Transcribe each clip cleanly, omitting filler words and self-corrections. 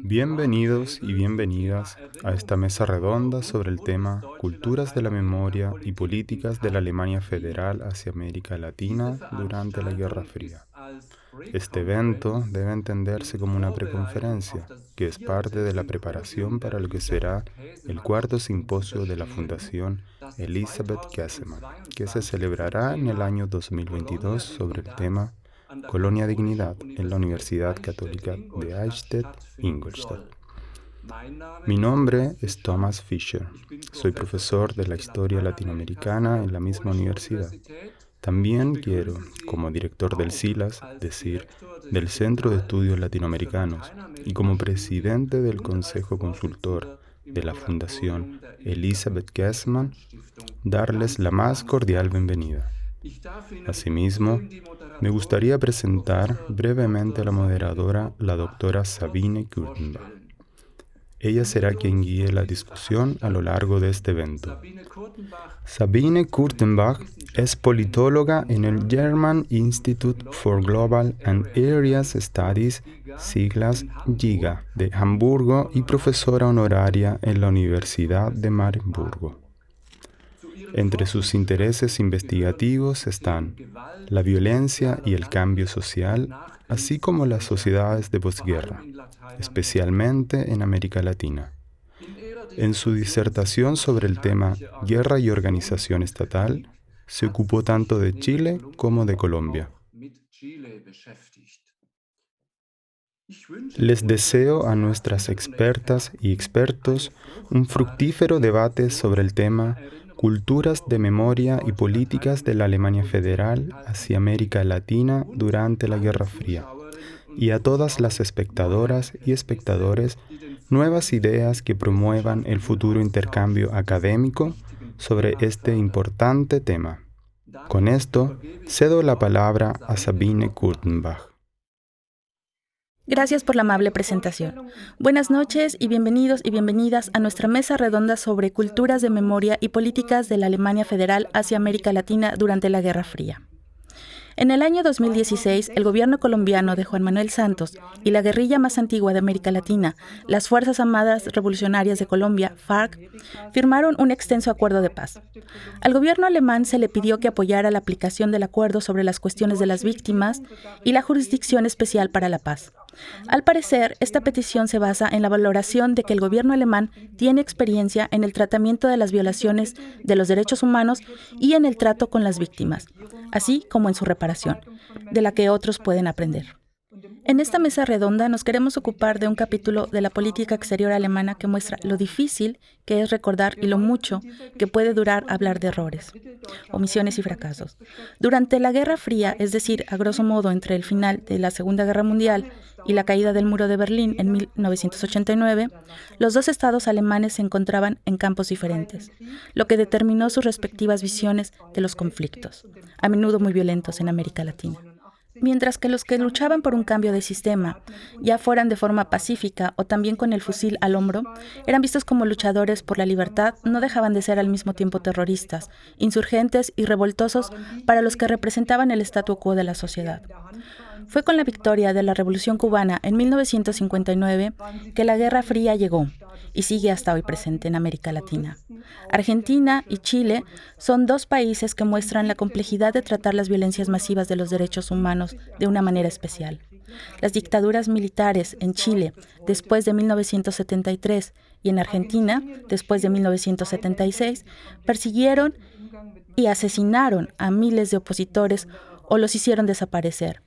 Bienvenidos y bienvenidas a esta mesa redonda sobre el tema Culturas de la Memoria y Políticas de la Alemania Federal hacia América Latina durante la Guerra Fría. Este evento debe entenderse como una preconferencia, que es parte de la preparación para lo que será el cuarto simposio de la Fundación Elisabeth Käsemann, que se celebrará en el año 2022 sobre el tema Colonia Dignidad en la Universidad Católica de Eichstätt-Ingolstadt. Mi nombre es Thomas Fischer. Soy profesor de la historia latinoamericana en la misma universidad. También quiero, como director del SILAS, decir, del Centro de Estudios Latinoamericanos, y como presidente del Consejo Consultor de la Fundación Elisabeth Käsemann, darles la más cordial bienvenida. Asimismo, me gustaría presentar brevemente a la moderadora, la doctora Sabine Kurtenbach. Ella será quien guíe la discusión a lo largo de este evento. Sabine Kurtenbach es politóloga en el German Institute for Global and Areas Studies, siglas GIGA, de Hamburgo y profesora honoraria en la Universidad de Marburgo. Entre sus intereses investigativos están la violencia y el cambio social, así como las sociedades de posguerra, especialmente en América Latina. En su disertación sobre el tema Guerra y Organización Estatal, se ocupó tanto de Chile como de Colombia. Les deseo a nuestras expertas y expertos un fructífero debate sobre el tema Culturas de memoria y políticas de la Alemania Federal hacia América Latina durante la Guerra Fría, y a todas las espectadoras y espectadores nuevas ideas que promuevan el futuro intercambio académico sobre este importante tema. Con esto, cedo la palabra a Sabine Kurtenbach. Gracias por la amable presentación. Buenas noches y bienvenidos y bienvenidas a nuestra mesa redonda sobre culturas de memoria y políticas de la Alemania Federal hacia América Latina durante la Guerra Fría. En el año 2016, el gobierno colombiano de Juan Manuel Santos y la guerrilla más antigua de América Latina, las Fuerzas Armadas Revolucionarias de Colombia, FARC, firmaron un extenso acuerdo de paz. Al gobierno alemán se le pidió que apoyara la aplicación del acuerdo sobre las cuestiones de las víctimas y la Jurisdicción Especial para la Paz. Al parecer, esta petición se basa en la valoración de que el gobierno alemán tiene experiencia en el tratamiento de las violaciones de los derechos humanos y en el trato con las víctimas, así como en su reparación, de la que otros pueden aprender. En esta mesa redonda nos queremos ocupar de un capítulo de la política exterior alemana que muestra lo difícil que es recordar y lo mucho que puede durar hablar de errores, omisiones y fracasos. Durante la Guerra Fría, es decir, a grosso modo entre el final de la Segunda Guerra Mundial y la caída del Muro de Berlín en 1989, los dos estados alemanes se encontraban en campos diferentes, lo que determinó sus respectivas visiones de los conflictos, a menudo muy violentos en América Latina. Mientras que los que luchaban por un cambio de sistema, ya fueran de forma pacífica o también con el fusil al hombro, eran vistos como luchadores por la libertad, no dejaban de ser al mismo tiempo terroristas, insurgentes y revoltosos para los que representaban el statu quo de la sociedad. Fue con la victoria de la Revolución Cubana en 1959 que la Guerra Fría llegó y sigue hasta hoy presente en América Latina. Argentina y Chile son dos países que muestran la complejidad de tratar las violencias masivas de los derechos humanos de una manera especial. Las dictaduras militares en Chile después de 1973 y en Argentina después de 1976 persiguieron y asesinaron a miles de opositores o los hicieron desaparecer.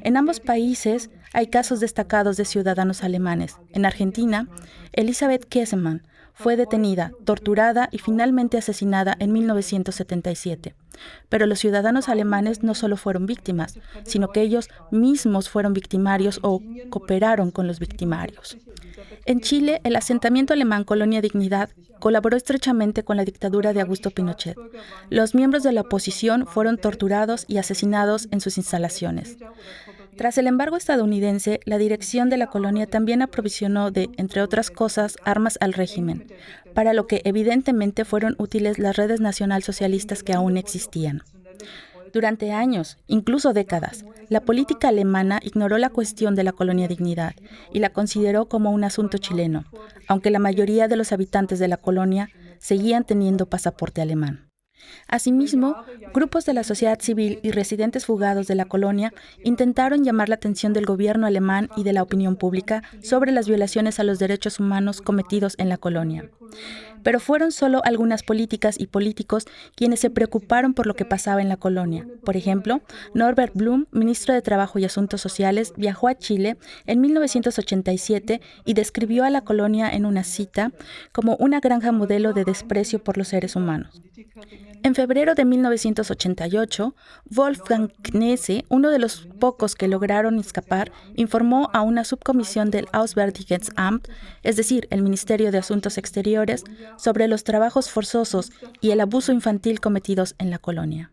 En ambos países hay casos destacados de ciudadanos alemanes. En Argentina, Elisabeth Käsemann fue detenida, torturada y finalmente asesinada en 1977. Pero los ciudadanos alemanes no solo fueron víctimas, sino que ellos mismos fueron victimarios o cooperaron con los victimarios. En Chile, el asentamiento alemán Colonia Dignidad colaboró estrechamente con la dictadura de Augusto Pinochet. Los miembros de la oposición fueron torturados y asesinados en sus instalaciones. Tras el embargo estadounidense, la dirección de la colonia también aprovisionó de, entre otras cosas, armas al régimen, para lo que evidentemente fueron útiles las redes nacionalsocialistas que aún existían. Durante años, incluso décadas, la política alemana ignoró la cuestión de la colonia Dignidad y la consideró como un asunto chileno, aunque la mayoría de los habitantes de la colonia seguían teniendo pasaporte alemán. Asimismo, grupos de la sociedad civil y residentes fugados de la colonia intentaron llamar la atención del gobierno alemán y de la opinión pública sobre las violaciones a los derechos humanos cometidos en la colonia. Pero fueron solo algunas políticas y políticos quienes se preocuparon por lo que pasaba en la colonia. Por ejemplo, Norbert Blum, ministro de Trabajo y Asuntos Sociales, viajó a Chile en 1987 y describió a la colonia en una cita como una granja modelo de desprecio por los seres humanos. En febrero de 1988, Wolfgang Knesse, uno de los pocos que lograron escapar, informó a una subcomisión del Auswärtiges Amt, es decir, el Ministerio de Asuntos Exteriores, sobre los trabajos forzosos y el abuso infantil cometidos en la colonia.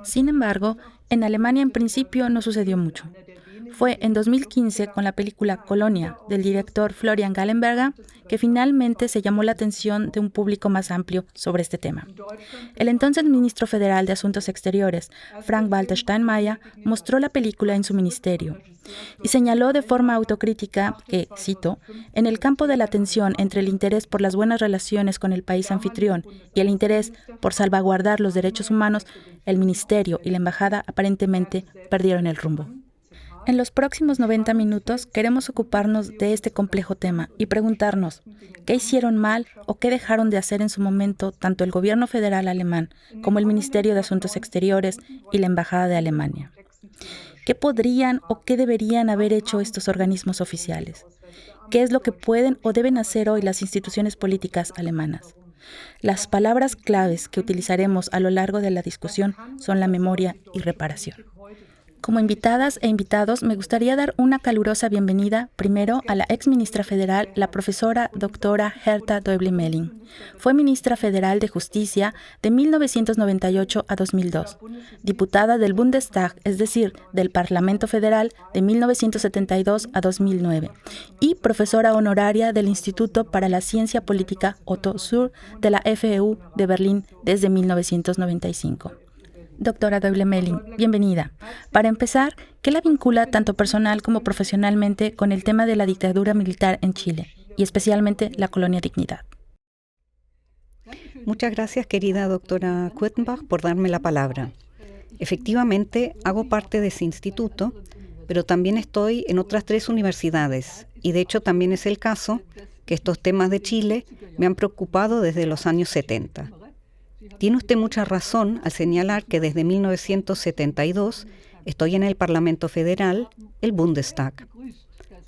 Sin embargo, en Alemania en principio no sucedió mucho. Fue en 2015, con la película Colonia, del director Florian Gallenberger, que finalmente se llamó la atención de un público más amplio sobre este tema. El entonces ministro federal de Asuntos Exteriores, Frank-Walter Steinmeier, mostró la película en su ministerio y señaló de forma autocrítica que, cito, en el campo de la tensión entre el interés por las buenas relaciones con el país anfitrión y el interés por salvaguardar los derechos humanos, el ministerio y la embajada aparentemente perdieron el rumbo. En los próximos 90 minutos queremos ocuparnos de este complejo tema y preguntarnos qué hicieron mal o qué dejaron de hacer en su momento tanto el gobierno federal alemán como el Ministerio de Asuntos Exteriores y la Embajada de Alemania. ¿Qué podrían o qué deberían haber hecho estos organismos oficiales? ¿Qué es lo que pueden o deben hacer hoy las instituciones políticas alemanas? Las palabras claves que utilizaremos a lo largo de la discusión son la memoria y reparación. Como invitadas e invitados, me gustaría dar una calurosa bienvenida primero a la exministra federal, la profesora doctora Herta Däubler-Melling. Fue ministra federal de Justicia de 1998 a 2002, diputada del Bundestag, es decir, del Parlamento Federal de 1972 a 2009, y profesora honoraria del Instituto para la Ciencia Política Otto Suhr de la FEU de Berlín desde 1995. Doctora Däubler-Melling, bienvenida. Para empezar, ¿qué la vincula tanto personal como profesionalmente con el tema de la dictadura militar en Chile y especialmente la colonia Dignidad? Muchas gracias, querida doctora Quettenbach, por darme la palabra. Efectivamente, hago parte de ese instituto, pero también estoy en otras 3 universidades y de hecho también es el caso que estos temas de Chile me han preocupado desde los años 70. Tiene usted mucha razón al señalar que desde 1972 estoy en el Parlamento Federal, el Bundestag.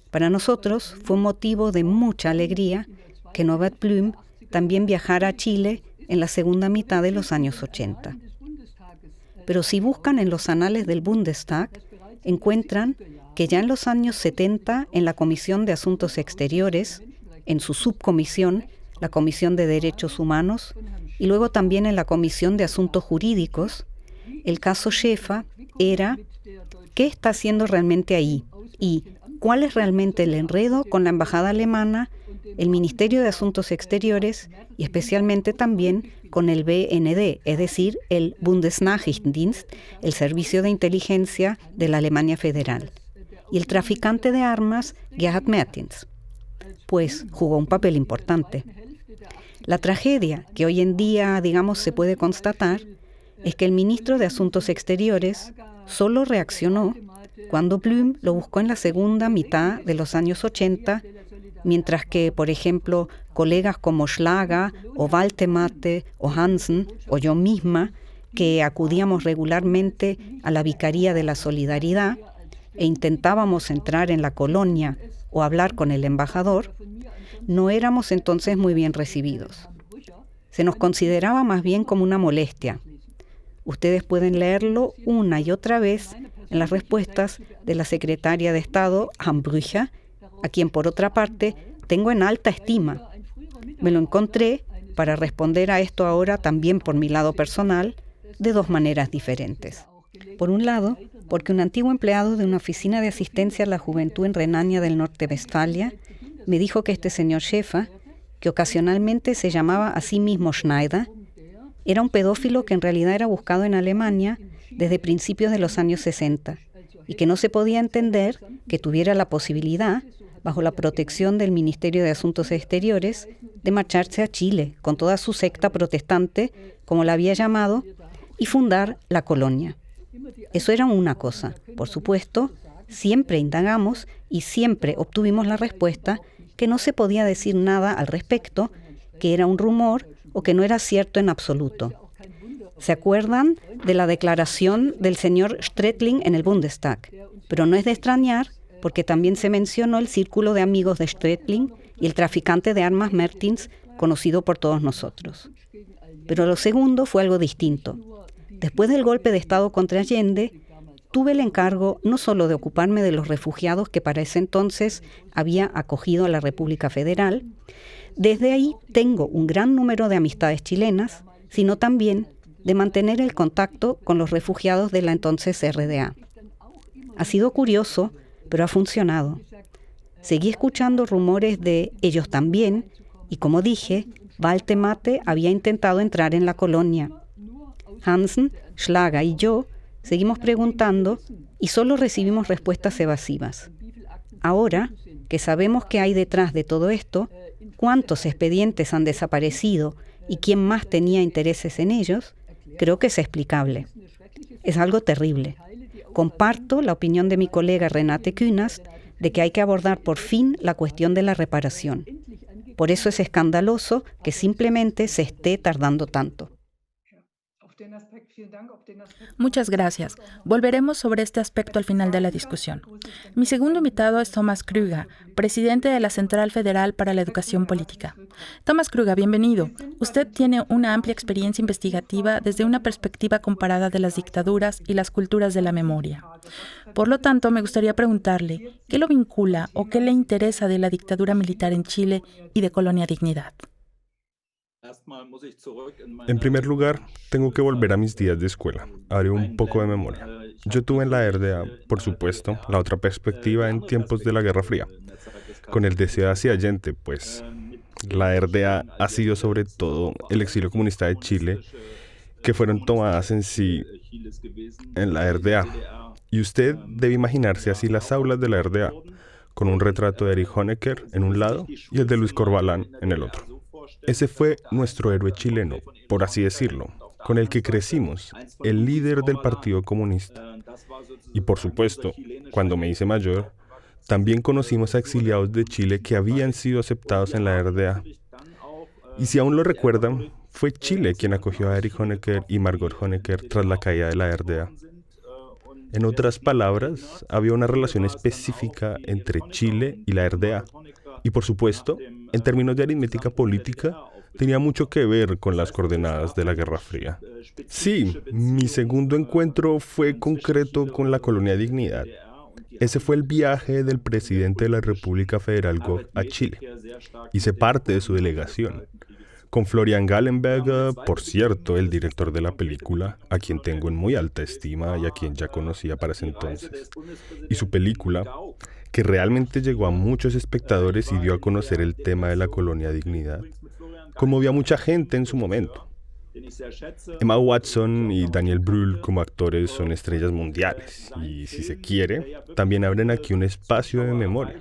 Para nosotros fue un motivo de mucha alegría que Norbert Blum también viajara a Chile en la segunda mitad de los años 80. Pero si buscan en los anales del Bundestag, encuentran que ya en los años 70, en la Comisión de Asuntos Exteriores, en su subcomisión, la Comisión de Derechos Humanos, y luego también en la Comisión de Asuntos Jurídicos, el caso Schäfer era ¿qué está haciendo realmente ahí? Y ¿cuál es realmente el enredo con la Embajada Alemana, el Ministerio de Asuntos Exteriores y especialmente también con el BND, es decir, el Bundesnachrichtendienst, el Servicio de Inteligencia de la Alemania Federal, y el traficante de armas Gerhard Mertens? Pues jugó un papel importante. La tragedia que hoy en día, se puede constatar es que el ministro de Asuntos Exteriores solo reaccionó cuando Blum lo buscó en la segunda mitad de los años 80, mientras que, por ejemplo, colegas como Schlager o Waltemate o Hansen o yo misma, que acudíamos regularmente a la Vicaría de la Solidaridad e intentábamos entrar en la colonia o hablar con el embajador, no éramos entonces muy bien recibidos. Se nos consideraba más bien como una molestia. Ustedes pueden leerlo una y otra vez en las respuestas de la secretaria de Estado, Hambrücher, a quien por otra parte tengo en alta estima. Me lo encontré para responder a esto ahora también por mi lado personal, de 2 maneras diferentes. Por un lado, porque un antiguo empleado de una oficina de asistencia a la juventud en Renania del Norte-Westfalia me dijo que este señor Schäfer, que ocasionalmente se llamaba a sí mismo Schneider, era un pedófilo que en realidad era buscado en Alemania desde principios de los años 60 y que no se podía entender que tuviera la posibilidad, bajo la protección del Ministerio de Asuntos Exteriores, de marcharse a Chile con toda su secta protestante, como la había llamado, y fundar la colonia. Eso era una cosa. Por supuesto, siempre indagamos y siempre obtuvimos la respuesta que no se podía decir nada al respecto, que era un rumor o que no era cierto en absoluto. ¿Se acuerdan de la declaración del señor Strätling en el Bundestag? Pero no es de extrañar, porque también se mencionó el círculo de amigos de Strätling y el traficante de armas Mertins, conocido por todos nosotros. Pero lo segundo fue algo distinto. Después del golpe de Estado contra Allende, tuve el encargo no solo de ocuparme de los refugiados que para ese entonces había acogido a la República Federal. Desde ahí tengo un gran número de amistades chilenas, sino también de mantener el contacto con los refugiados de la entonces RDA. Ha sido curioso, pero ha funcionado. Seguí escuchando rumores de ellos también, y como dije, Walter Mate había intentado entrar en la colonia. Hansen, Schlager y yo seguimos preguntando y solo recibimos respuestas evasivas. Ahora que sabemos qué hay detrás de todo esto, cuántos expedientes han desaparecido y quién más tenía intereses en ellos, creo que es explicable. Es algo terrible. Comparto la opinión de mi colega Renate Künast de que hay que abordar por fin la cuestión de la reparación. Por eso es escandaloso que simplemente se esté tardando tanto. Muchas gracias. Volveremos sobre este aspecto al final de la discusión. Mi segundo invitado es Thomas Krüger, presidente de la Central Federal para la Educación Política. Thomas Krüger, bienvenido. Usted tiene una amplia experiencia investigativa desde una perspectiva comparada de las dictaduras y las culturas de la memoria. Por lo tanto, me gustaría preguntarle, ¿qué lo vincula o qué le interesa de la dictadura militar en Chile y de Colonia Dignidad? En primer lugar, tengo que volver a mis días de escuela. Haré un poco de memoria. Yo tuve en la RDA, por supuesto, la otra perspectiva en tiempos de la Guerra Fría, con el deseo hacia Allende, pues la RDA ha sido sobre todo el exilio comunista de Chile, que fueron tomadas en sí en la RDA. Y usted debe imaginarse así las aulas de la RDA, con un retrato de Erich Honecker en un lado y el de Luis Corvalán en el otro. Ese fue nuestro héroe chileno, por así decirlo, con el que crecimos, el líder del Partido Comunista. Y por supuesto, cuando me hice mayor, también conocimos a exiliados de Chile que habían sido aceptados en la RDA. Y si aún lo recuerdan, fue Chile quien acogió a Erich Honecker y Margot Honecker tras la caída de la RDA. En otras palabras, había una relación específica entre Chile y la RDA. Y por supuesto, en términos de aritmética política, tenía mucho que ver con las coordenadas de la Guerra Fría. Sí, mi segundo encuentro fue concreto con la Colonia Dignidad. Ese fue el viaje del presidente de la República Federal Gog a Chile. Hice parte de su delegación. Con Florian Gallenberger, por cierto, el director de la película, a quien tengo en muy alta estima y a quien ya conocía para ese entonces. Y su película, que realmente llegó a muchos espectadores y dio a conocer el tema de la Colonia Dignidad, conmovió a mucha gente en su momento. Emma Watson y Daniel Brühl como actores son estrellas mundiales y, si se quiere, también abren aquí un espacio de memoria.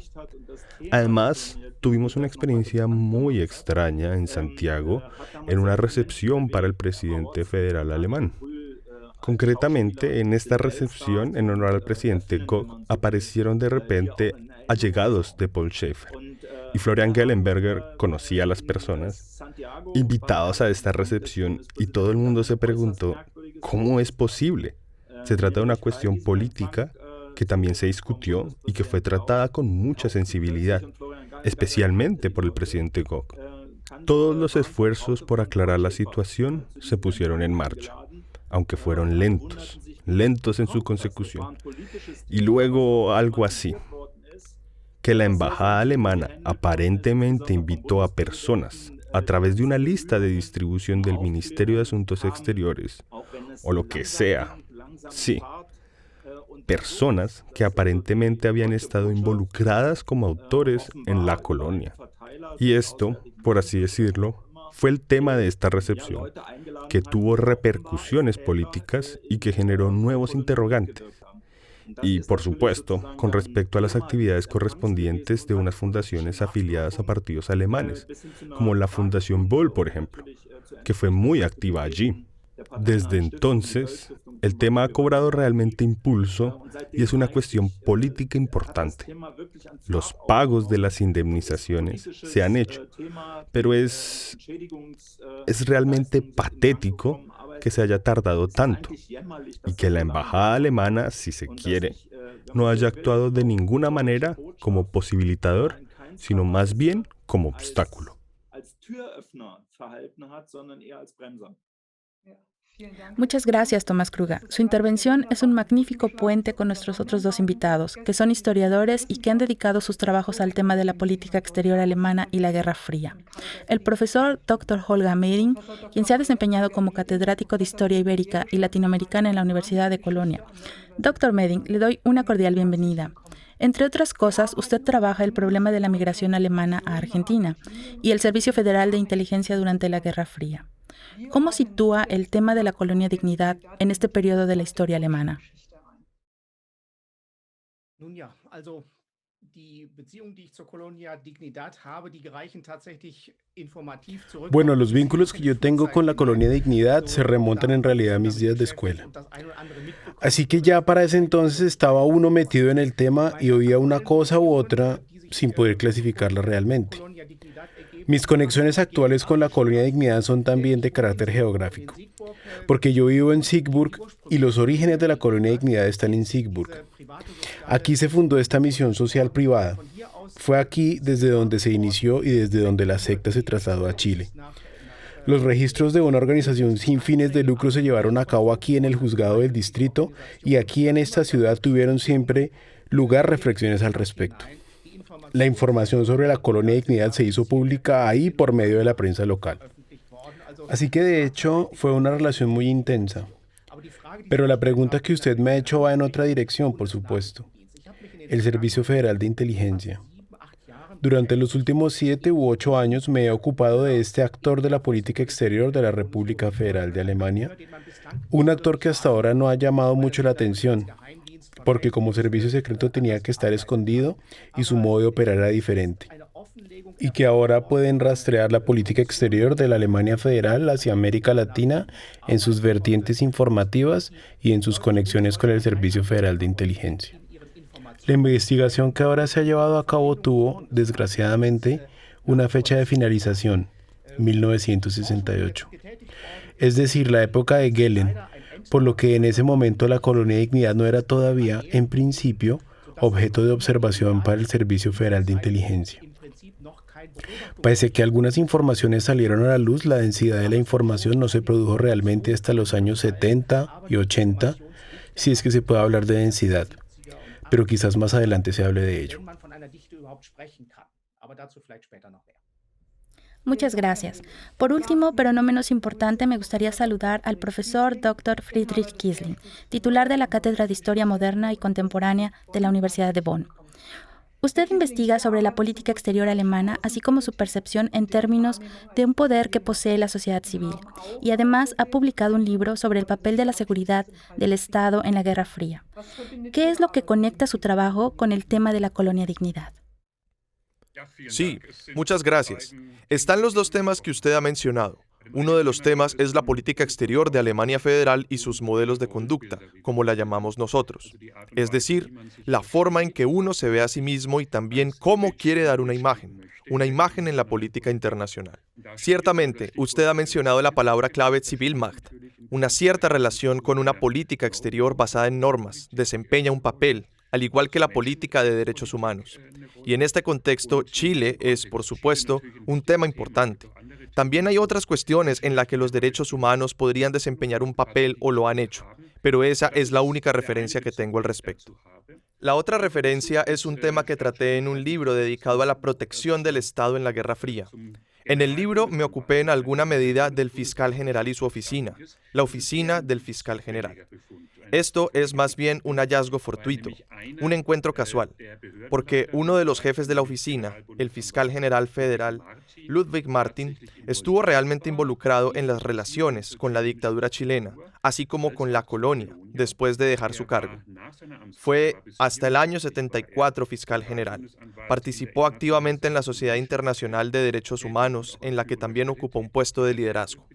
Además, tuvimos una experiencia muy extraña en Santiago en una recepción para el presidente federal alemán. Concretamente, en esta recepción, en honor al presidente Gog, aparecieron de repente allegados de Paul Schaefer. Y Florian Gallenberger conocía a las personas invitados a esta recepción y todo el mundo se preguntó, ¿cómo es posible? Se trata de una cuestión política que también se discutió y que fue tratada con mucha sensibilidad, especialmente por el presidente Gog. Todos los esfuerzos por aclarar la situación se pusieron en marcha, aunque fueron lentos en su consecución. Y luego algo así, que la embajada alemana aparentemente invitó a personas a través de una lista de distribución del Ministerio de Asuntos Exteriores, o lo que sea, sí, personas que aparentemente habían estado involucradas como autores en la colonia. Y esto, por así decirlo, fue el tema de esta recepción, que tuvo repercusiones políticas y que generó nuevos interrogantes. Y, por supuesto, con respecto a las actividades correspondientes de unas fundaciones afiliadas a partidos alemanes, como la Fundación Böll, por ejemplo, que fue muy activa allí. Desde entonces, el tema ha cobrado realmente impulso y es una cuestión política importante. Los pagos de las indemnizaciones se han hecho, pero es realmente patético que se haya tardado tanto y que la embajada alemana, si se quiere, no haya actuado de ninguna manera como posibilitador, sino más bien como obstáculo. Muchas gracias, Tomás Kruga. Su intervención es un magnífico puente con nuestros otros dos invitados, que son historiadores y que han dedicado sus trabajos al tema de la política exterior alemana y la Guerra Fría. El profesor Dr. Holger Meding, quien se ha desempeñado como catedrático de Historia Ibérica y Latinoamericana en la Universidad de Colonia. Dr. Meding, le doy una cordial bienvenida. Entre otras cosas, usted trabaja el problema de la migración alemana a Argentina y el Servicio Federal de Inteligencia durante la Guerra Fría. ¿Cómo sitúa el tema de la colonia Dignidad en este periodo de la historia alemana? Bueno, los vínculos que yo tengo con la colonia Dignidad se remontan en realidad a mis días de escuela. Así que ya para ese entonces estaba uno metido en el tema y oía una cosa u otra sin poder clasificarla realmente. Mis conexiones actuales con la colonia Dignidad son también de carácter geográfico, porque yo vivo en Siegburg y los orígenes de la colonia Dignidad están en Siegburg. Aquí se fundó esta misión social privada. Fue aquí desde donde se inició y desde donde la secta se trasladó a Chile. Los registros de una organización sin fines de lucro se llevaron a cabo aquí en el juzgado del distrito y aquí en esta ciudad tuvieron siempre lugar reflexiones al respecto. La información sobre la colonia Dignidad se hizo pública ahí por medio de la prensa local. Así que de hecho fue una relación muy intensa. Pero la pregunta que usted me ha hecho va en otra dirección, por supuesto. El Servicio Federal de Inteligencia. Durante los últimos 7 u 8 años me he ocupado de este actor de la política exterior de la República Federal de Alemania, un actor que hasta ahora no ha llamado mucho la atención, porque como servicio secreto tenía que estar escondido y su modo de operar era diferente, y que ahora pueden rastrear la política exterior de la Alemania Federal hacia América Latina en sus vertientes informativas y en sus conexiones con el Servicio Federal de Inteligencia. La investigación que ahora se ha llevado a cabo tuvo, desgraciadamente, una fecha de finalización, 1968. Es decir, la época de Gehlen, por lo que en ese momento la colonia Dignidad no era todavía, en principio, objeto de observación para el Servicio Federal de Inteligencia. Pese a que algunas informaciones salieron a la luz, la densidad de la información no se produjo realmente hasta los años 70 y 80, si es que se puede hablar de densidad, pero quizás más adelante se hable de ello. Muchas gracias. Por último, pero no menos importante, me gustaría saludar al profesor Dr. Friedrich Kiesling, titular de la Cátedra de Historia Moderna y Contemporánea de la Universidad de Bonn. Usted investiga sobre la política exterior alemana, así como su percepción en términos de un poder que posee la sociedad civil, y además ha publicado un libro sobre el papel de la seguridad del Estado en la Guerra Fría. ¿Qué es lo que conecta su trabajo con el tema de la colonia Dignidad? Sí, muchas gracias. Están los dos temas que usted ha mencionado. Uno de los temas es la política exterior de Alemania Federal y sus modelos de conducta, como la llamamos nosotros. Es decir, la forma en que uno se ve a sí mismo y también cómo quiere dar una imagen en la política internacional. Ciertamente, usted ha mencionado la palabra clave Zivilmacht. Una cierta relación con una política exterior basada en normas desempeña un papel, al igual que la política de derechos humanos. Y en este contexto, Chile es, por supuesto, un tema importante. También hay otras cuestiones en las que los derechos humanos podrían desempeñar un papel o lo han hecho, pero esa es la única referencia que tengo al respecto. La otra referencia es un tema que traté en un libro dedicado a la protección del Estado en la Guerra Fría. En el libro me ocupé en alguna medida del fiscal general y su oficina, la oficina del fiscal general. Esto es más bien un hallazgo fortuito, un encuentro casual, porque uno de los jefes de la oficina, el fiscal general federal, Ludwig Martin, estuvo realmente involucrado en las relaciones con la dictadura chilena, así como con la colonia, después de dejar su cargo. Fue hasta el año 74 fiscal general. Participó activamente en la Sociedad Internacional de Derechos Humanos, en la que también ocupó un puesto de liderazgo.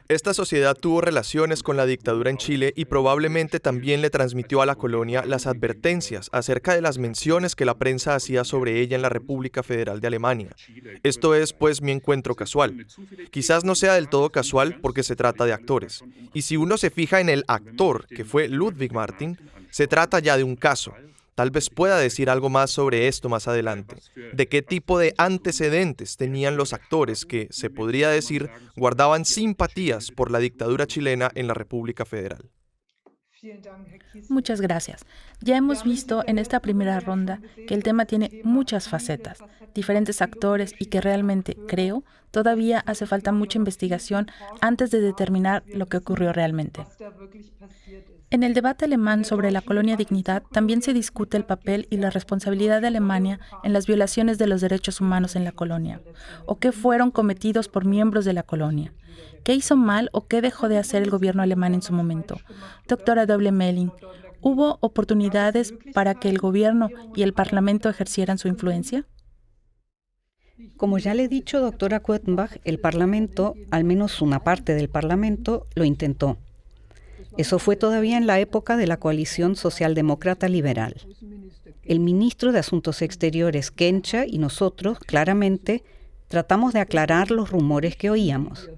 Esta sociedad tuvo relaciones con la dictadura en Chile y probablemente también le transmitió a la colonia las advertencias acerca de las menciones que la prensa hacía sobre ella en la República Federal de Alemania. Esto es, pues, mi encuentro casual. Quizás no sea del todo casual porque se trata de actores. Y si uno se fija en el actor, que fue Ludwig Martin, se trata ya de un caso. Tal vez pueda decir algo más sobre esto más adelante. ¿De qué tipo de antecedentes tenían los actores que, se podría decir, guardaban simpatías por la dictadura chilena en la República Federal? Muchas gracias. Ya hemos visto en esta primera ronda que el tema tiene muchas facetas, diferentes actores y que realmente, creo, todavía hace falta mucha investigación antes de determinar lo que ocurrió realmente. En el debate alemán sobre la colonia Dignidad también se discute el papel y la responsabilidad de Alemania en las violaciones de los derechos humanos en la colonia, o qué fueron cometidos por miembros de la colonia. ¿Qué hizo mal o qué dejó de hacer el gobierno alemán en su momento? Doctora Döble-Meling, ¿hubo oportunidades para que el gobierno y el parlamento ejercieran su influencia? Como ya le he dicho, doctora Quettenbach, el parlamento, al menos una parte del parlamento, lo intentó. Eso fue todavía en la época de la coalición socialdemócrata liberal. El ministro de Asuntos Exteriores, Kencha, y nosotros, claramente, tratamos de aclarar los rumores que oíamos.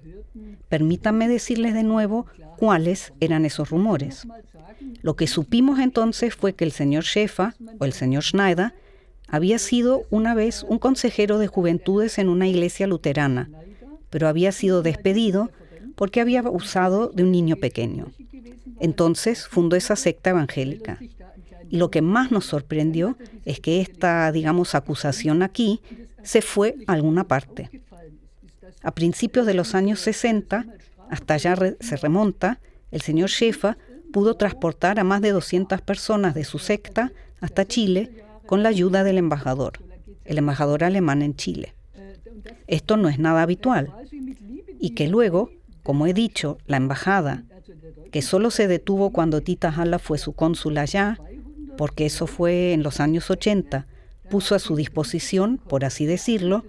Permítanme decirles de nuevo cuáles eran esos rumores. Lo que supimos entonces fue que el señor Schäfer, o el señor Schneider, había sido una vez un consejero de juventudes en una iglesia luterana, pero había sido despedido porque había abusado de un niño pequeño. Entonces fundó esa secta evangélica. Y lo que más nos sorprendió es que esta, acusación aquí se fue a alguna parte. A principios de los años 60, hasta allá se remonta, el señor Schäfer pudo transportar a más de 200 personas de su secta hasta Chile con la ayuda del embajador, el embajador alemán en Chile. Esto no es nada habitual. Y que luego, como he dicho, la embajada, que solo se detuvo cuando Tita Halla fue su cónsul allá, porque eso fue en los años 80, puso a su disposición, por así decirlo,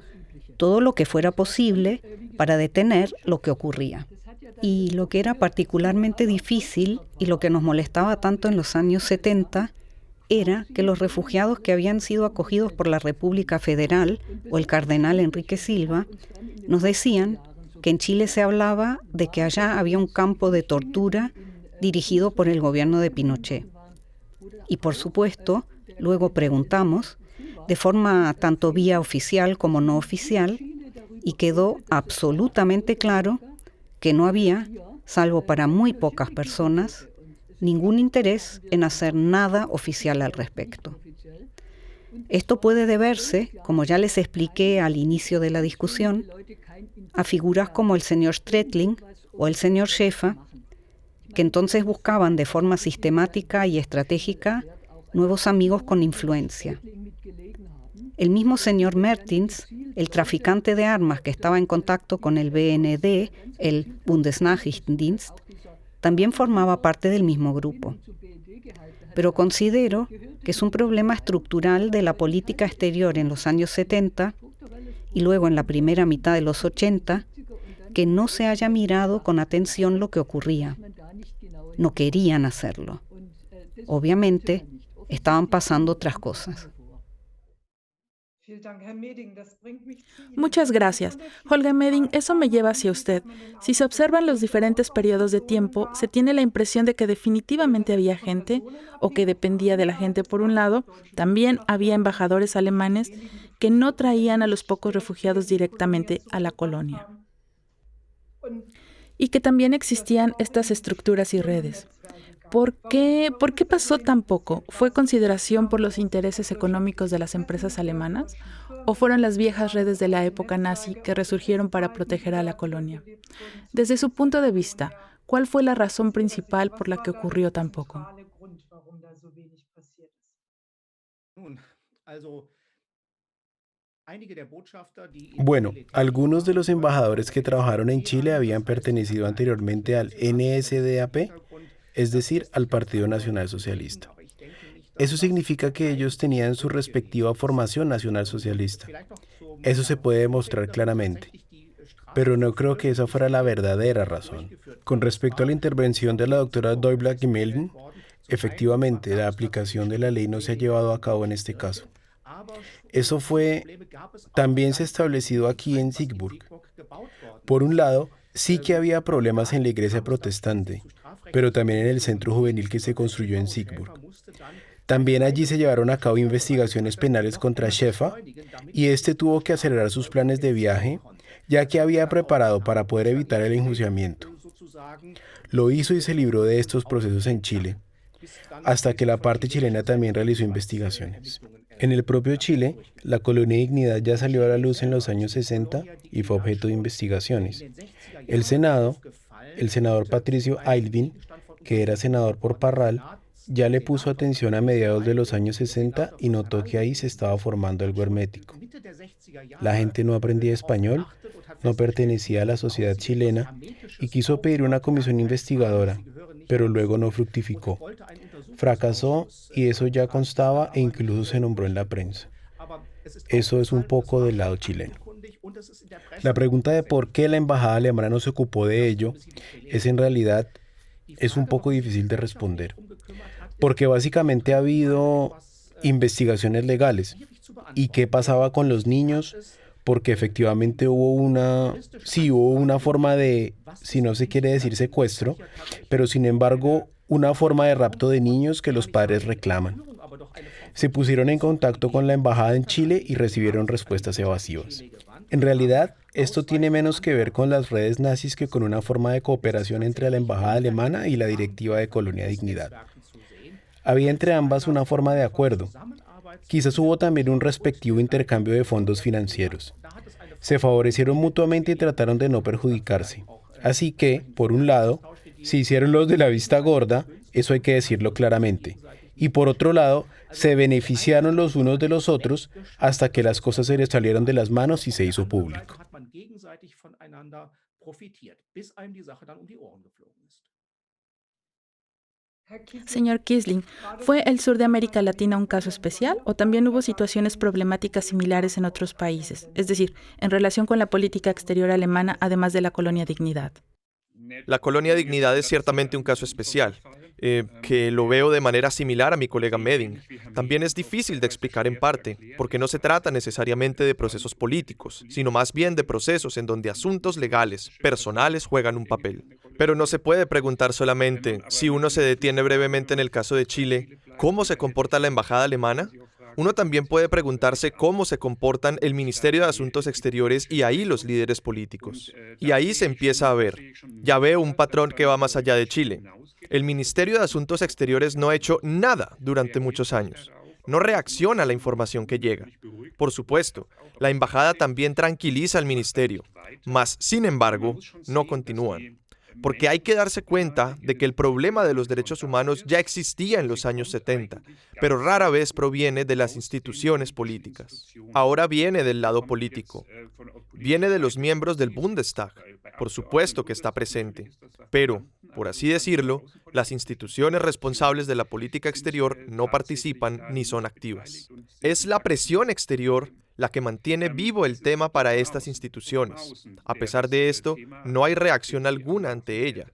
todo lo que fuera posible para detener lo que ocurría. Y lo que era particularmente difícil y lo que nos molestaba tanto en los años 70 era que los refugiados que habían sido acogidos por la República Federal o el cardenal Enrique Silva nos decían que en Chile se hablaba de que allá había un campo de tortura dirigido por el gobierno de Pinochet. Y por supuesto, luego preguntamos, de forma tanto vía oficial como no oficial, y quedó absolutamente claro que no había, salvo para muy pocas personas, ningún interés en hacer nada oficial al respecto. Esto puede deberse, como ya les expliqué al inicio de la discusión, a figuras como el señor Stretling o el señor Schäfer, que entonces buscaban de forma sistemática y estratégica nuevos amigos con influencia. El mismo señor Mertins, el traficante de armas que estaba en contacto con el BND, el Bundesnachrichtendienst, también formaba parte del mismo grupo. Pero considero que es un problema estructural de la política exterior en los años 70 y luego en la primera mitad de los 80, que no se haya mirado con atención lo que ocurría. No querían hacerlo. Obviamente, estaban pasando otras cosas. Muchas gracias. Holger Meding, eso me lleva hacia usted. Si se observan los diferentes periodos de tiempo, se tiene la impresión de que definitivamente había gente, o que dependía de la gente por un lado, también había embajadores alemanes que no traían a los pocos refugiados directamente a la colonia. Y que también existían estas estructuras y redes. ¿Por qué pasó tan poco? ¿Fue consideración por los intereses económicos de las empresas alemanas? ¿O fueron las viejas redes de la época nazi que resurgieron para proteger a la colonia? Desde su punto de vista, ¿cuál fue la razón principal por la que ocurrió tan poco? Bueno, algunos de los embajadores que trabajaron en Chile habían pertenecido anteriormente al NSDAP, es decir, al Partido Nacional Socialista. Eso significa que ellos tenían su respectiva formación nacionalsocialista. Eso se puede demostrar claramente. Pero no creo que esa fuera la verdadera razón. Con respecto a la intervención de la doctora Däubler-Gemelden, efectivamente, la aplicación de la ley no se ha llevado a cabo en este caso. Eso también se ha establecido aquí en Siegburg. Por un lado, sí que había problemas en la iglesia protestante, pero también en el centro juvenil que se construyó en Siegburg. También allí se llevaron a cabo investigaciones penales contra Schäfer y este tuvo que acelerar sus planes de viaje, ya que había preparado para poder evitar el enjuiciamiento. Lo hizo y se libró de estos procesos en Chile, hasta que la parte chilena también realizó investigaciones. En el propio Chile, la colonia Dignidad ya salió a la luz en los años 60 y fue objeto de investigaciones. El Senado, el senador Patricio Aylwin, que era senador por Parral, ya le puso atención a mediados de los años 60 y notó que ahí se estaba formando algo hermético. La gente no aprendía español, no pertenecía a la sociedad chilena y quiso pedir una comisión investigadora, pero luego no fructificó. Fracasó y eso ya constaba e incluso se nombró en la prensa. Eso es un poco del lado chileno. La pregunta de por qué la embajada alemana no se ocupó de ello en realidad un poco difícil de responder. Porque básicamente ha habido investigaciones legales. ¿Y qué pasaba con los niños? Porque efectivamente hubo una forma de, si no se quiere decir secuestro, pero sin embargo una forma de rapto de niños que los padres reclaman. Se pusieron en contacto con la embajada en Chile y recibieron respuestas evasivas. En realidad, esto tiene menos que ver con las redes nazis que con una forma de cooperación entre la embajada alemana y la directiva de Colonia Dignidad. Había entre ambas una forma de acuerdo. Quizás hubo también un respectivo intercambio de fondos financieros. Se favorecieron mutuamente y trataron de no perjudicarse. Así que, por un lado, se hicieron los de la vista gorda, eso hay que decirlo claramente. Y por otro lado, se beneficiaron los unos de los otros hasta que las cosas se les salieron de las manos y se hizo público. Señor Quisling, ¿fue el sur de América Latina un caso especial o también hubo situaciones problemáticas similares en otros países? Es decir, en relación con la política exterior alemana, además de la Colonia Dignidad. La Colonia Dignidad es ciertamente un caso especial, que lo veo de manera similar a mi colega Meding. También es difícil de explicar en parte, porque no se trata necesariamente de procesos políticos, sino más bien de procesos en donde asuntos legales, personales, juegan un papel. Pero no se puede preguntar solamente, si uno se detiene brevemente en el caso de Chile, ¿cómo se comporta la embajada alemana? Uno también puede preguntarse cómo se comportan el Ministerio de Asuntos Exteriores y ahí los líderes políticos. Y ahí se empieza a ver. Ya veo un patrón que va más allá de Chile. El Ministerio de Asuntos Exteriores no ha hecho nada durante muchos años. No reacciona a la información que llega. Por supuesto, la embajada también tranquiliza al ministerio, mas, sin embargo, no continúan. Porque hay que darse cuenta de que el problema de los derechos humanos ya existía en los años 70, pero rara vez proviene de las instituciones políticas. Ahora viene del lado político. Viene de los miembros del Bundestag. Por supuesto que está presente. Pero, por así decirlo, las instituciones responsables de la política exterior no participan ni son activas. Es la presión exterior la que mantiene vivo el tema para estas instituciones. A pesar de esto, no hay reacción alguna ante ella.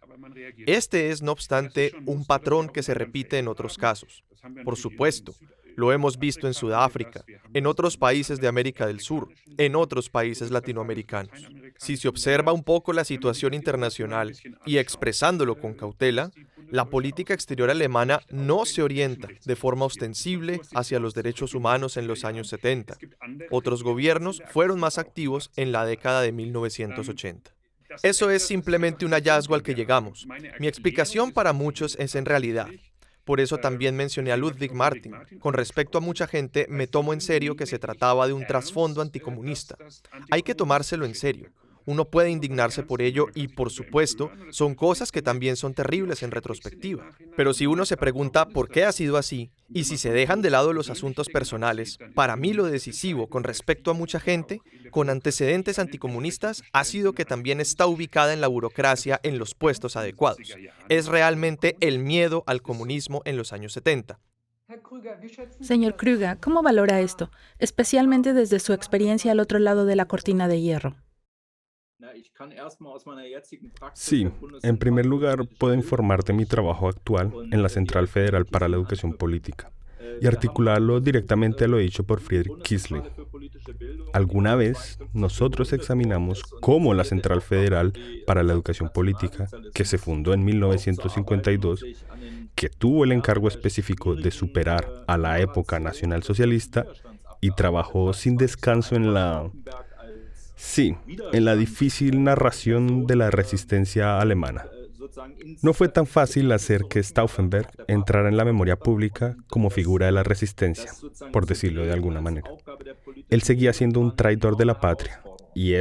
Este es, no obstante, un patrón que se repite en otros casos. Por supuesto, lo hemos visto en Sudáfrica, en otros países de América del Sur, en otros países latinoamericanos. Si se observa un poco la situación internacional y expresándolo con cautela, la política exterior alemana no se orienta de forma ostensible hacia los derechos humanos en los años 70. Otros gobiernos fueron más activos en la década de 1980. Eso es simplemente un hallazgo al que llegamos. Mi explicación para muchos es en realidad. Por eso también mencioné a Ludwig Martin. Con respecto a mucha gente, me tomo en serio que se trataba de un trasfondo anticomunista. Hay que tomárselo en serio. Uno puede indignarse por ello y, por supuesto, son cosas que también son terribles en retrospectiva. Pero si uno se pregunta por qué ha sido así, Y si se dejan de lado los asuntos personales, para mí lo decisivo con respecto a mucha gente con antecedentes anticomunistas ha sido que también está ubicada en la burocracia en los puestos adecuados. Es realmente el miedo al comunismo en los años 70. Señor Krüger, ¿cómo valora esto, especialmente desde su experiencia al otro lado de la cortina de hierro? Sí, en primer lugar, puedo informarte de mi trabajo actual en la Central Federal para la Educación Política y articularlo directamente a lo dicho por Friedrich Kiesling. Alguna vez nosotros examinamos cómo la Central Federal para la Educación Política, que se fundó en 1952, que tuvo el encargo específico de superar a la época nacionalsocialista y trabajó sin descanso en la difícil narración de la resistencia alemana. No fue tan fácil hacer que Stauffenberg entrara en la memoria pública como figura de la resistencia, por decirlo de alguna manera. Él seguía siendo un traidor de la patria, y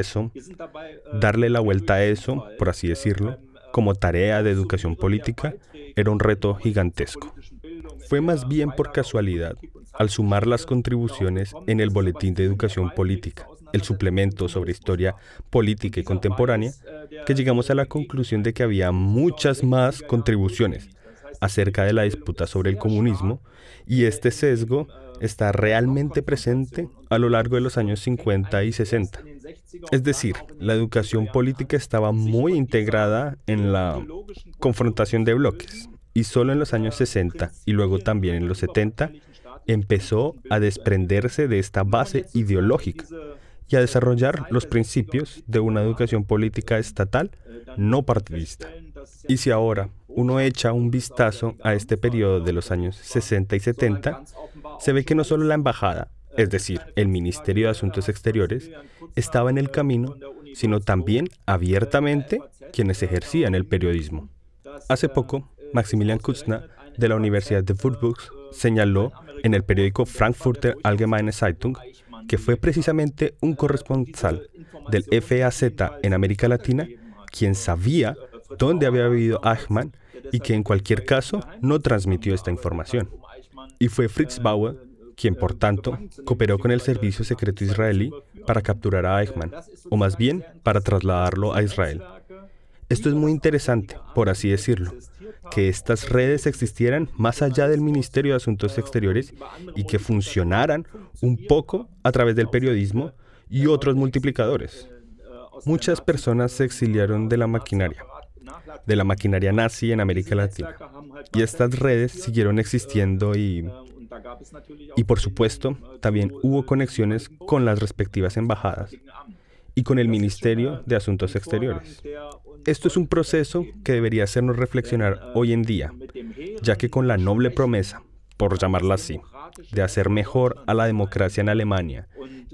darle la vuelta a eso, por así decirlo, como tarea de educación política, era un reto gigantesco. Fue más bien por casualidad, al sumar las contribuciones en el Boletín de Educación Política, el suplemento sobre historia política y contemporánea, que llegamos a la conclusión de que había muchas más contribuciones acerca de la disputa sobre el comunismo, y este sesgo está realmente presente a lo largo de los años 50 y 60. Es decir, la educación política estaba muy integrada en la confrontación de bloques, y solo en los años 60 y luego también en los 70 empezó a desprenderse de esta base ideológica y a desarrollar los principios de una educación política estatal no partidista. Y si ahora uno echa un vistazo a este periodo de los años 60 y 70, se ve que no solo la embajada, es decir, el Ministerio de Asuntos Exteriores, estaba en el camino, sino también abiertamente quienes ejercían el periodismo. Hace poco, Maximilian Kutzner, de la Universidad de Würzburg, señaló en el periódico Frankfurter Allgemeine Zeitung que fue precisamente un corresponsal del FAZ en América Latina quien sabía dónde había vivido Eichmann y que en cualquier caso no transmitió esta información. Y fue Fritz Bauer quien, por tanto, cooperó con el servicio secreto israelí para capturar a Eichmann, o más bien para trasladarlo a Israel. Esto es muy interesante, por así decirlo, que estas redes existieran más allá del Ministerio de Asuntos Exteriores y que funcionaran un poco a través del periodismo y otros multiplicadores. Muchas personas se exiliaron de la maquinaria nazi en América Latina, y estas redes siguieron existiendo y por supuesto, también hubo conexiones con las respectivas embajadas y con el Ministerio de Asuntos Exteriores. Esto es un proceso que debería hacernos reflexionar hoy en día, ya que con la noble promesa, por llamarla así, de hacer mejor a la democracia en Alemania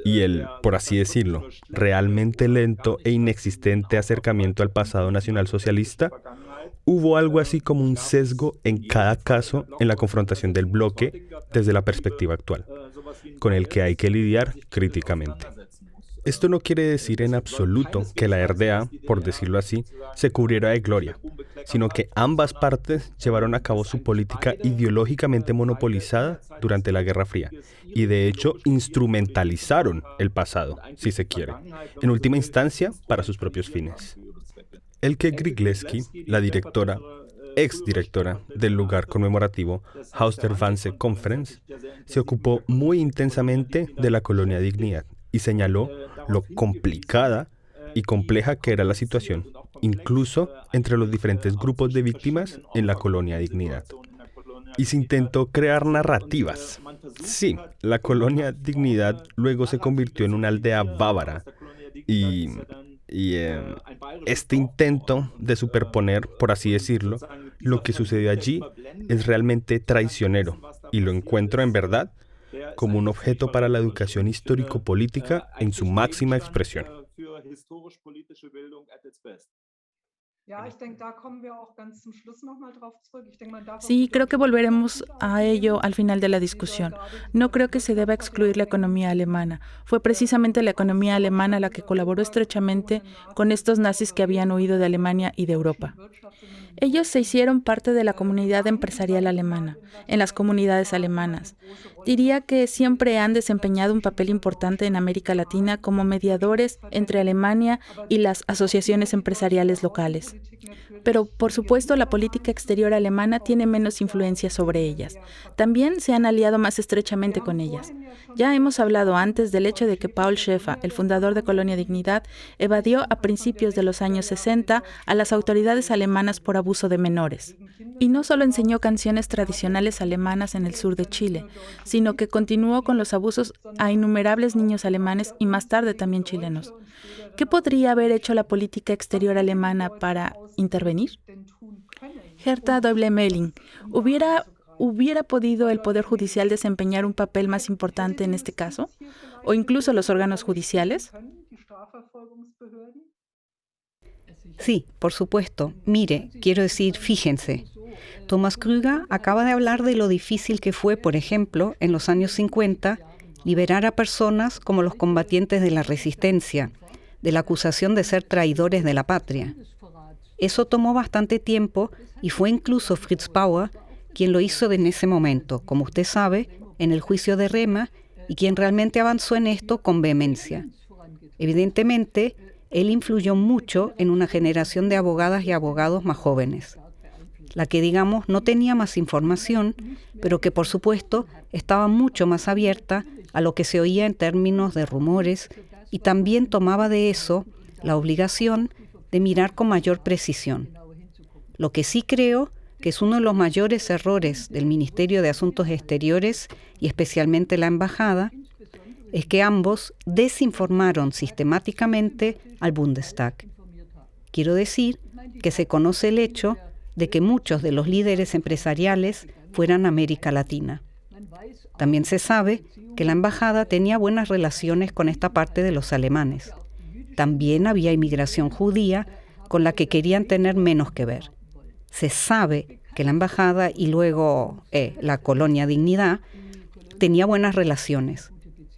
y el, por así decirlo, realmente lento e inexistente acercamiento al pasado nacionalsocialista, hubo algo así como un sesgo en cada caso en la confrontación del bloque desde la perspectiva actual, con el que hay que lidiar críticamente. Esto no quiere decir en absoluto que la RDA, por decirlo así, se cubriera de gloria, sino que ambas partes llevaron a cabo su política ideológicamente monopolizada durante la Guerra Fría y de hecho instrumentalizaron el pasado, si se quiere, en última instancia para sus propios fines. Elke Gryglewski, la exdirectora del lugar conmemorativo Haus der Wannsee Conference, se ocupó muy intensamente de la colonia Dignidad y señaló lo complicada y compleja que era la situación, incluso entre los diferentes grupos de víctimas en la colonia Dignidad. Y se intentó crear narrativas. Sí, la colonia Dignidad luego se convirtió en una aldea bávara y este intento de superponer, por así decirlo, lo que sucedió allí es realmente traicionero y lo encuentro en verdad como un objeto para la educación histórico-política en su máxima expresión. Sí, creo que volveremos a ello al final de la discusión. No creo que se deba excluir la economía alemana. Fue precisamente la economía alemana la que colaboró estrechamente con estos nazis que habían huido de Alemania y de Europa. Ellos se hicieron parte de la comunidad empresarial alemana, en las comunidades alemanas. Diría que siempre han desempeñado un papel importante en América Latina como mediadores entre Alemania y las asociaciones empresariales locales. Pero, por supuesto, la política exterior alemana tiene menos influencia sobre ellas. También se han aliado más estrechamente con ellas. Ya hemos hablado antes del hecho de que Paul Schaeffer, el fundador de Colonia Dignidad, evadió a principios de los años 60 a las autoridades alemanas por abuso de menores. Y no solo enseñó canciones tradicionales alemanas en el sur de Chile, sino que continuó con los abusos a innumerables niños alemanes y más tarde también chilenos. ¿Qué podría haber hecho la política exterior alemana para intervenir? Hertha Däubler-Melling, ¿hubiera podido el Poder Judicial desempeñar un papel más importante en este caso? ¿O incluso los órganos judiciales? Sí, por supuesto. Mire, quiero decir, fíjense. Thomas Krüger acaba de hablar de lo difícil que fue, por ejemplo, en los años 50, liberar a personas como los combatientes de la resistencia, de la acusación de ser traidores de la patria. Eso tomó bastante tiempo y fue incluso Fritz Bauer quien lo hizo en ese momento, como usted sabe, en el juicio de Rema, y quien realmente avanzó en esto con vehemencia. Evidentemente, él influyó mucho en una generación de abogadas y abogados más jóvenes, la que, digamos, no tenía más información, pero que, por supuesto, estaba mucho más abierta a lo que se oía en términos de rumores y también tomaba de eso la obligación de mirar con mayor precisión. Lo que sí creo que es uno de los mayores errores del Ministerio de Asuntos Exteriores y especialmente la Embajada, es que ambos desinformaron sistemáticamente al Bundestag. Quiero decir que se conoce el hecho de que muchos de los líderes empresariales fueran América Latina. También se sabe que la embajada tenía buenas relaciones con esta parte de los alemanes. También había inmigración judía con la que querían tener menos que ver. Se sabe que la embajada y luego la Colonia Dignidad tenía buenas relaciones.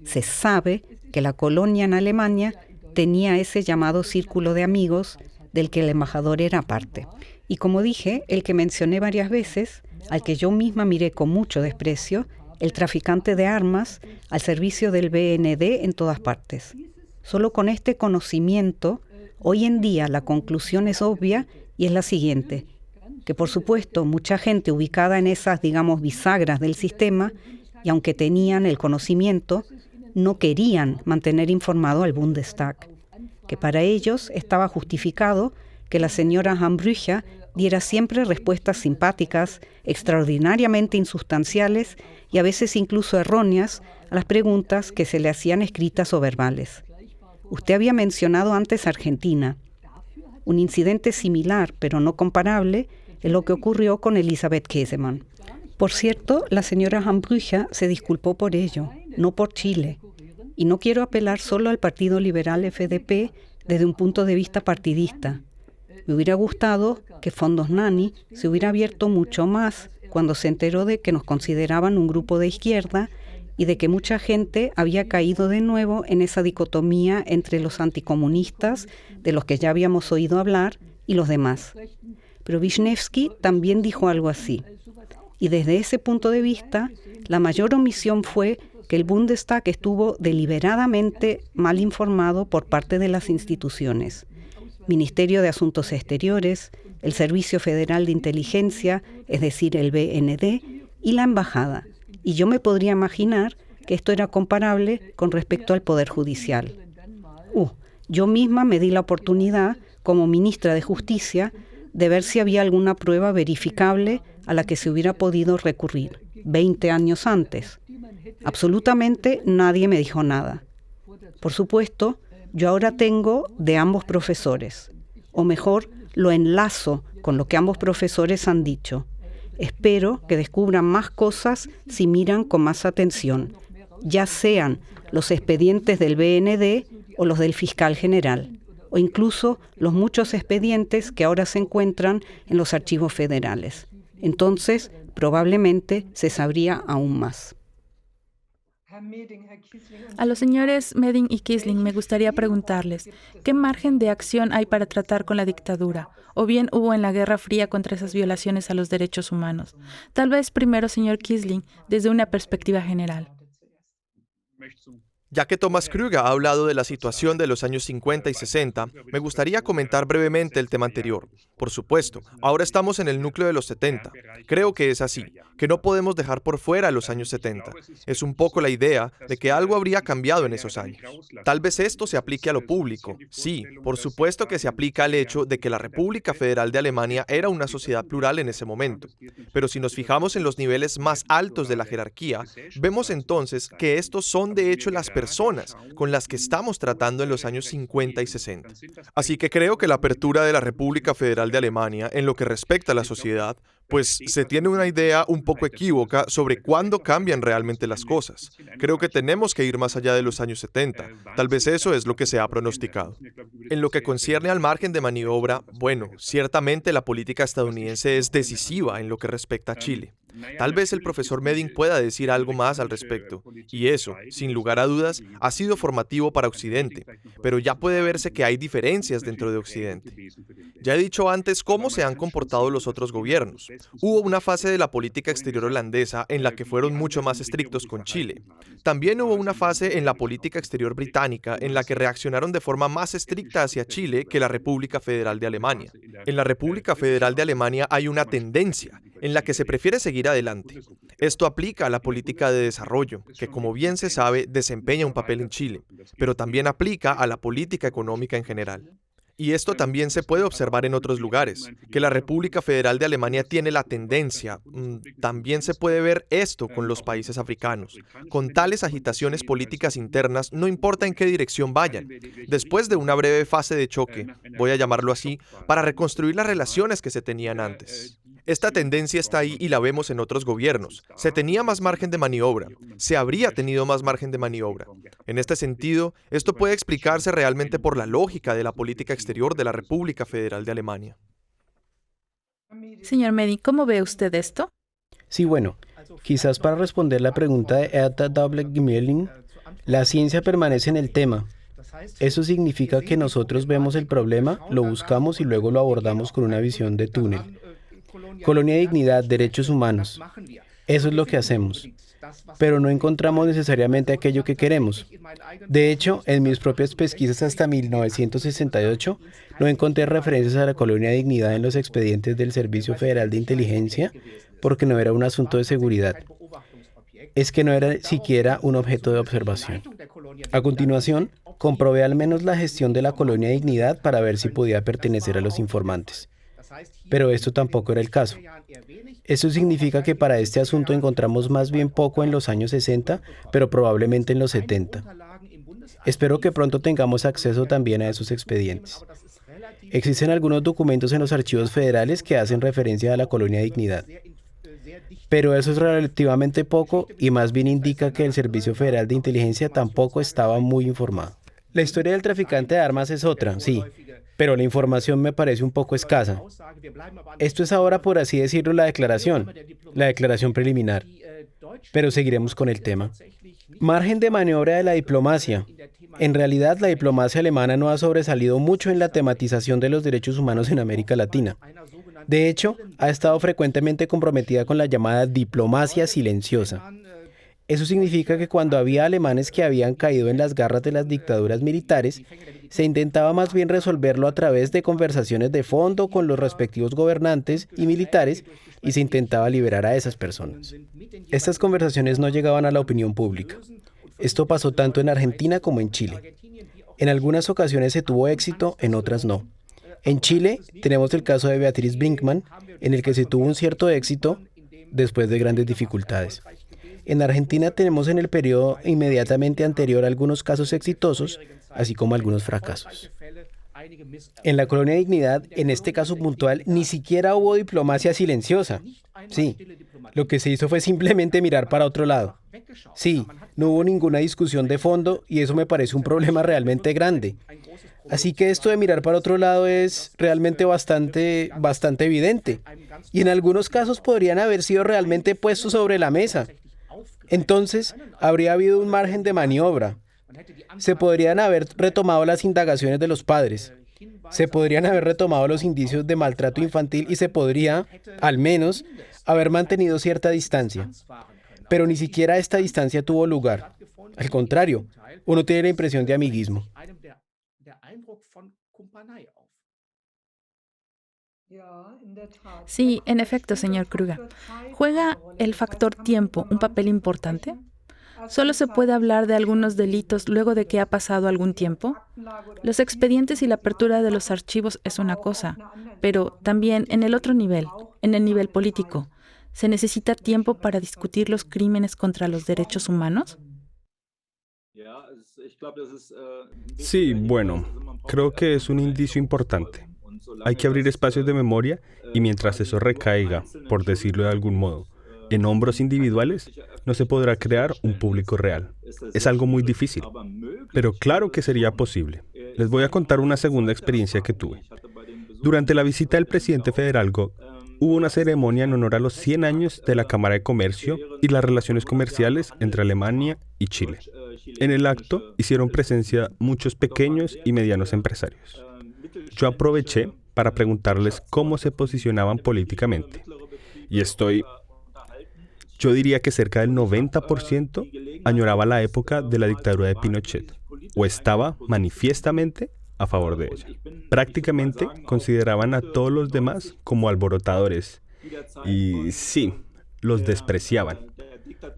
Se sabe que la colonia en Alemania tenía ese llamado círculo de amigos del que el embajador era parte. Y como dije, el que mencioné varias veces, al que yo misma miré con mucho desprecio, el traficante de armas al servicio del BND en todas partes. Solo con este conocimiento, hoy en día la conclusión es obvia y es la siguiente, que por supuesto mucha gente ubicada en esas, digamos, bisagras del sistema, y aunque tenían el conocimiento, no querían mantener informado al Bundestag, que para ellos estaba justificado que la señora Hambrücher diera siempre respuestas simpáticas, extraordinariamente insustanciales y a veces incluso erróneas a las preguntas que se le hacían escritas o verbales. Usted había mencionado antes Argentina. Un incidente similar, pero no comparable, es lo que ocurrió con Elisabeth Käsemann. Por cierto, la señora Hambrücher se disculpó por ello, no por Chile. Y no quiero apelar solo al Partido Liberal FDP desde un punto de vista partidista. Me hubiera gustado que Fondos Nani se hubiera abierto mucho más cuando se enteró de que nos consideraban un grupo de izquierda y de que mucha gente había caído de nuevo en esa dicotomía entre los anticomunistas, de los que ya habíamos oído hablar, y los demás. Pero Wisniewski también dijo algo así. Y desde ese punto de vista, la mayor omisión fue que el Bundestag estuvo deliberadamente mal informado por parte de las instituciones. Ministerio de Asuntos Exteriores, el Servicio Federal de Inteligencia, es decir, el BND, y la Embajada. Y yo me podría imaginar que esto era comparable con respecto al Poder Judicial. Yo misma me di la oportunidad, como ministra de Justicia, de ver si había alguna prueba verificable a la que se hubiera podido recurrir 20 años antes. Absolutamente nadie me dijo nada. Por supuesto, yo ahora tengo de ambos profesores, o mejor, lo enlazo con lo que ambos profesores han dicho. Espero que descubran más cosas si miran con más atención, ya sean los expedientes del BND o los del fiscal general. o incluso los muchos expedientes que ahora se encuentran en los archivos federales. Entonces, probablemente se sabría aún más. A los señores Meding y Quisling me gustaría preguntarles, ¿qué margen de acción hay para tratar con la dictadura? ¿O bien hubo en la Guerra Fría contra esas violaciones a los derechos humanos? Tal vez primero, señor Quisling, desde una perspectiva general. Ya que Thomas Krüger ha hablado de la situación de los años 50 y 60, me gustaría comentar brevemente el tema anterior. Por supuesto, ahora estamos en el núcleo de los 70. Creo que es así, que no podemos dejar por fuera los años 70. Es un poco la idea de que algo habría cambiado en esos años. Tal vez esto se aplique a lo público. Sí, por supuesto que se aplica al hecho de que la República Federal de Alemania era una sociedad plural en ese momento. Pero si nos fijamos en los niveles más altos de la jerarquía, vemos entonces que estos son de hecho las personas con las que estamos tratando en los años 50 y 60. Así que creo que la apertura de la República Federal de Alemania en lo que respecta a la sociedad, pues se tiene una idea un poco equívoca sobre cuándo cambian realmente las cosas. Creo que tenemos que ir más allá de los años 70. Tal vez eso es lo que se ha pronosticado. En lo que concierne al margen de maniobra, bueno, ciertamente la política estadounidense es decisiva en lo que respecta a Chile. Tal vez el profesor Meding pueda decir algo más al respecto, y eso, sin lugar a dudas, ha sido formativo para Occidente, pero ya puede verse que hay diferencias dentro de Occidente. Ya he dicho antes cómo se han comportado los otros gobiernos. Hubo una fase de la política exterior holandesa en la que fueron mucho más estrictos con Chile. También hubo una fase en la política exterior británica en la que reaccionaron de forma más estricta hacia Chile que la República Federal de Alemania. En la República Federal de Alemania hay una tendencia en la que se prefiere seguir adelante. Esto aplica a la política de desarrollo, que como bien se sabe desempeña un papel en Chile, pero también aplica a la política económica en general. Y esto también se puede observar en otros lugares, que la República Federal de Alemania tiene la tendencia, también se puede ver esto con los países africanos. Con tales agitaciones políticas internas, no importa en qué dirección vayan, después de una breve fase de choque, voy a llamarlo así, para reconstruir las relaciones que se tenían antes. Esta tendencia está ahí y la vemos en otros gobiernos. Se tenía más margen de maniobra. Se habría tenido más margen de maniobra. En este sentido, esto puede explicarse realmente por la lógica de la política exterior de la República Federal de Alemania. Señor Meding, ¿cómo ve usted esto? Sí, bueno, quizás para responder la pregunta de Herta Doble-Gmelin, la ciencia permanece en el tema. Eso significa que nosotros vemos el problema, lo buscamos y luego lo abordamos con una visión de túnel. Colonia de dignidad, derechos humanos. Eso es lo que hacemos. Pero no encontramos necesariamente aquello que queremos. De hecho, en mis propias pesquisas hasta 1968, no encontré referencias a la colonia de dignidad en los expedientes del Servicio Federal de Inteligencia porque no era un asunto de seguridad. Es que no era siquiera un objeto de observación. A continuación, comprobé al menos la gestión de la colonia de dignidad para ver si podía pertenecer a los informantes. Pero esto tampoco era el caso. Eso significa que para este asunto encontramos más bien poco en los años 60, pero probablemente en los 70. Espero que pronto tengamos acceso también a esos expedientes. Existen algunos documentos en los archivos federales que hacen referencia a la colonia de dignidad. Pero eso es relativamente poco y más bien indica que el Servicio Federal de Inteligencia tampoco estaba muy informado. La historia del traficante de armas es otra, sí, pero la información me parece un poco escasa. Esto es ahora, por así decirlo, la declaración preliminar. Pero seguiremos con el tema. Margen de maniobra de la diplomacia. En realidad, la diplomacia alemana no ha sobresalido mucho en la tematización de los derechos humanos en América Latina. De hecho, ha estado frecuentemente comprometida con la llamada diplomacia silenciosa. Eso significa que cuando había alemanes que habían caído en las garras de las dictaduras militares, se intentaba más bien resolverlo a través de conversaciones de fondo con los respectivos gobernantes y militares y se intentaba liberar a esas personas. Estas conversaciones no llegaban a la opinión pública. Esto pasó tanto en Argentina como en Chile. En algunas ocasiones se tuvo éxito, en otras no. En Chile tenemos el caso de Beatriz Brinkmann, en el que se tuvo un cierto éxito después de grandes dificultades. En Argentina tenemos en el periodo inmediatamente anterior algunos casos exitosos, así como algunos fracasos. En la colonia de dignidad, en este caso puntual, ni siquiera hubo diplomacia silenciosa. Sí, lo que se hizo fue simplemente mirar para otro lado. Sí, no hubo ninguna discusión de fondo y eso me parece un problema realmente grande. Así que esto de mirar para otro lado es realmente bastante evidente. Y en algunos casos podrían haber sido realmente puestos sobre la mesa. Entonces, habría habido un margen de maniobra. Se podrían haber retomado las indagaciones de los padres. Se podrían haber retomado los indicios de maltrato infantil y se podría, al menos, haber mantenido cierta distancia. Pero ni siquiera esta distancia tuvo lugar. Al contrario, uno tiene la impresión de amiguismo. Sí, en efecto, señor Kruger. ¿Juega el factor tiempo un papel importante? ¿Solo se puede hablar de algunos delitos luego de que ha pasado algún tiempo? Los expedientes y la apertura de los archivos es una cosa, pero también en el otro nivel, en el nivel político, ¿se necesita tiempo para discutir los crímenes contra los derechos humanos? Sí, bueno, creo que es un indicio importante. Hay que abrir espacios de memoria y mientras eso recaiga, por decirlo de algún modo, en hombros individuales, no se podrá crear un público real. Es algo muy difícil, pero claro que sería posible. Les voy a contar una segunda experiencia que tuve. Durante la visita del presidente federal Gok, hubo una ceremonia en honor a los 100 años de la Cámara de Comercio y las relaciones comerciales entre Alemania y Chile. En el acto hicieron presencia muchos pequeños y medianos empresarios. Yo aproveché para preguntarles cómo se posicionaban políticamente. Y yo diría que cerca del 90% añoraba la época de la dictadura de Pinochet, o estaba manifiestamente a favor de ella. Prácticamente consideraban a todos los demás como alborotadores, y sí, los despreciaban.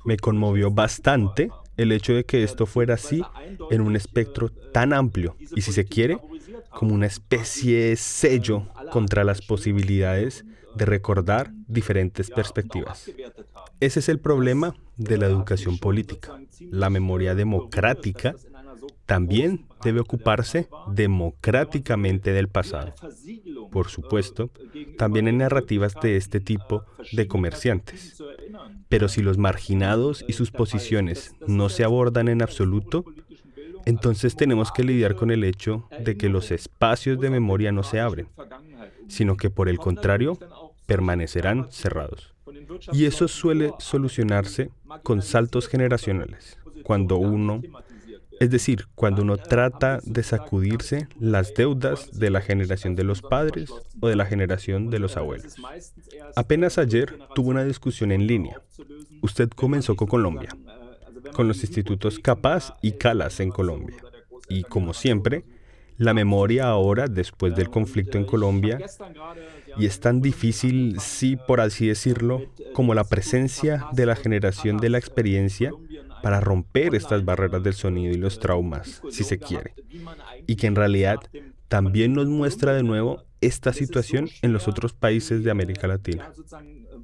Me conmovió bastante el hecho de que esto fuera así en un espectro tan amplio, y si se quiere, como una especie de sello contra las posibilidades de recordar diferentes perspectivas. Ese es el problema de la educación política. La memoria democrática también debe ocuparse democráticamente del pasado. Por supuesto, también hay narrativas de este tipo de comerciantes. Pero si los marginados y sus posiciones no se abordan en absoluto, entonces tenemos que lidiar con el hecho de que los espacios de memoria no se abren, sino que por el contrario, permanecerán cerrados. Y eso suele solucionarse con saltos generacionales, cuando uno trata de sacudirse las deudas de la generación de los padres o de la generación de los abuelos. Apenas ayer tuve una discusión en línea. Usted comenzó con Colombia, con los institutos Capaz y Calas en Colombia. Y como siempre, la memoria ahora, después del conflicto en Colombia, y es tan difícil, sí, por así decirlo, como la presencia de la generación de la experiencia para romper estas barreras del sonido y los traumas, si se quiere. Y que en realidad también nos muestra de nuevo esta situación en los otros países de América Latina.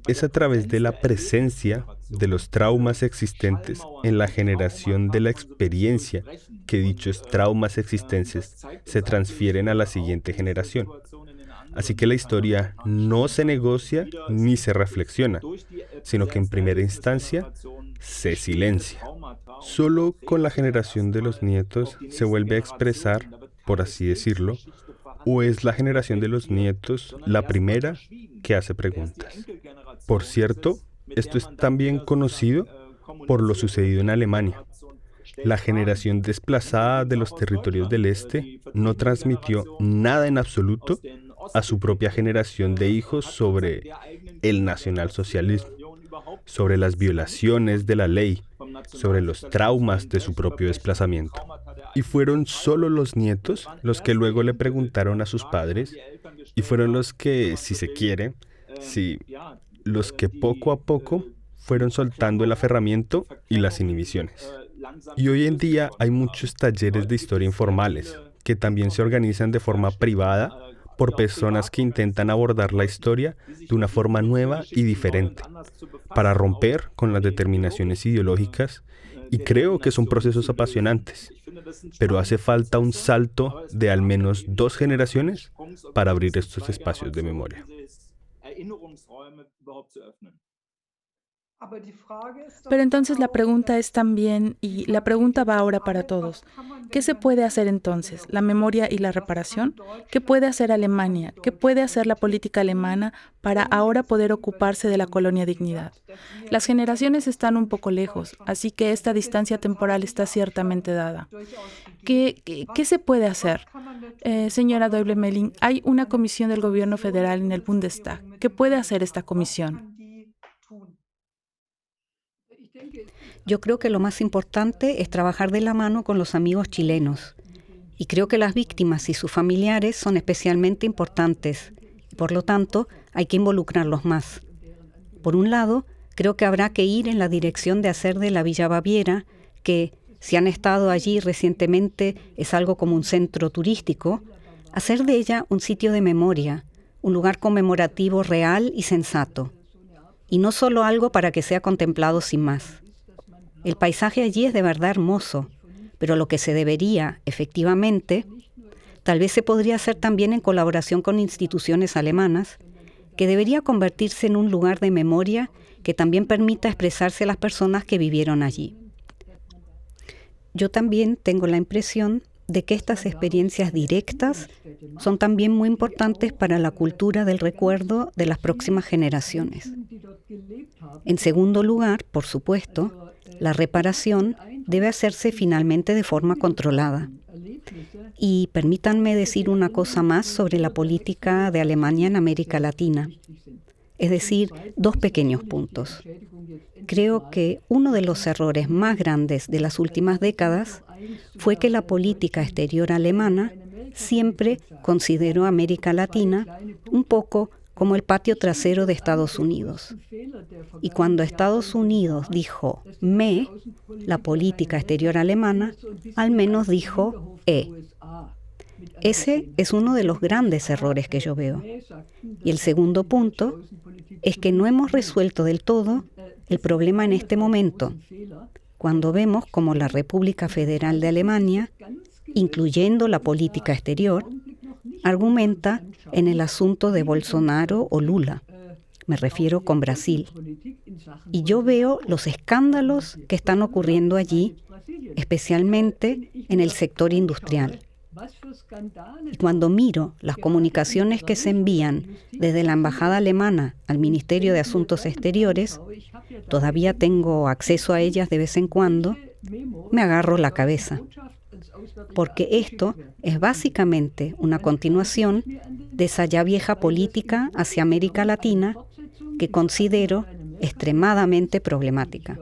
Es a través de la presencia de los traumas existentes en la generación de la experiencia que dichos traumas existentes se transfieren a la siguiente generación. Así que la historia no se negocia ni se reflexiona, sino que en primera instancia se silencia. Solo con la generación de los nietos se vuelve a expresar, por así decirlo, o es la generación de los nietos la primera que hace preguntas. Por cierto, esto es también conocido por lo sucedido en Alemania. La generación desplazada de los territorios del este no transmitió nada en absoluto a su propia generación de hijos sobre el nacionalsocialismo, sobre las violaciones de la ley, sobre los traumas de su propio desplazamiento. Y fueron solo los nietos los que luego le preguntaron a sus padres, y fueron los que, si se quiere, los que poco a poco fueron soltando el aferramiento y las inhibiciones. Y hoy en día hay muchos talleres de historia informales que también se organizan de forma privada por personas que intentan abordar la historia de una forma nueva y diferente, para romper con las determinaciones ideológicas, y creo que son procesos apasionantes, pero hace falta un salto de al menos 2 generaciones para abrir estos espacios de memoria. Pero entonces la pregunta es también, y la pregunta va ahora para todos, ¿qué se puede hacer entonces? ¿La memoria y la reparación? ¿Qué puede hacer Alemania? ¿Qué puede hacer la política alemana para ahora poder ocuparse de la colonia Dignidad? Las generaciones están un poco lejos, así que esta distancia temporal está ciertamente dada. ¿Qué se puede hacer? Señora Däubler-Melling, hay una comisión del gobierno federal en el Bundestag. ¿Qué puede hacer esta comisión? Yo creo que lo más importante es trabajar de la mano con los amigos chilenos. Y creo que las víctimas y sus familiares son especialmente importantes. Por lo tanto, hay que involucrarlos más. Por un lado, creo que habrá que ir en la dirección de hacer de la Villa Baviera, que, si han estado allí recientemente, es algo como un centro turístico, hacer de ella un sitio de memoria, un lugar conmemorativo real y sensato. Y no solo algo para que sea contemplado sin más. El paisaje allí es de verdad hermoso, pero lo que se debería, efectivamente, tal vez se podría hacer también en colaboración con instituciones alemanas, que debería convertirse en un lugar de memoria que también permita expresarse a las personas que vivieron allí. Yo también tengo la impresión de que estas experiencias directas son también muy importantes para la cultura del recuerdo de las próximas generaciones. En segundo lugar, por supuesto, la reparación debe hacerse finalmente de forma controlada. Y permítanme decir una cosa más sobre la política de Alemania en América Latina. Es decir, 2 pequeños puntos. Creo que uno de los errores más grandes de las últimas décadas fue que la política exterior alemana siempre consideró a América Latina un poco como el patio trasero de Estados Unidos. Y cuando Estados Unidos dijo me, la política exterior alemana al menos dijo Ese es uno de los grandes errores que yo veo. Y el segundo punto es que no hemos resuelto del todo el problema en este momento, cuando vemos como la República Federal de Alemania, incluyendo la política exterior, argumenta en el asunto de Bolsonaro o Lula. Me refiero con Brasil. Y yo veo los escándalos que están ocurriendo allí, especialmente en el sector industrial. Y cuando miro las comunicaciones que se envían desde la Embajada Alemana al Ministerio de Asuntos Exteriores, todavía tengo acceso a ellas de vez en cuando, me agarro la cabeza. Porque esto es básicamente una continuación de esa ya vieja política hacia América Latina que considero extremadamente problemática.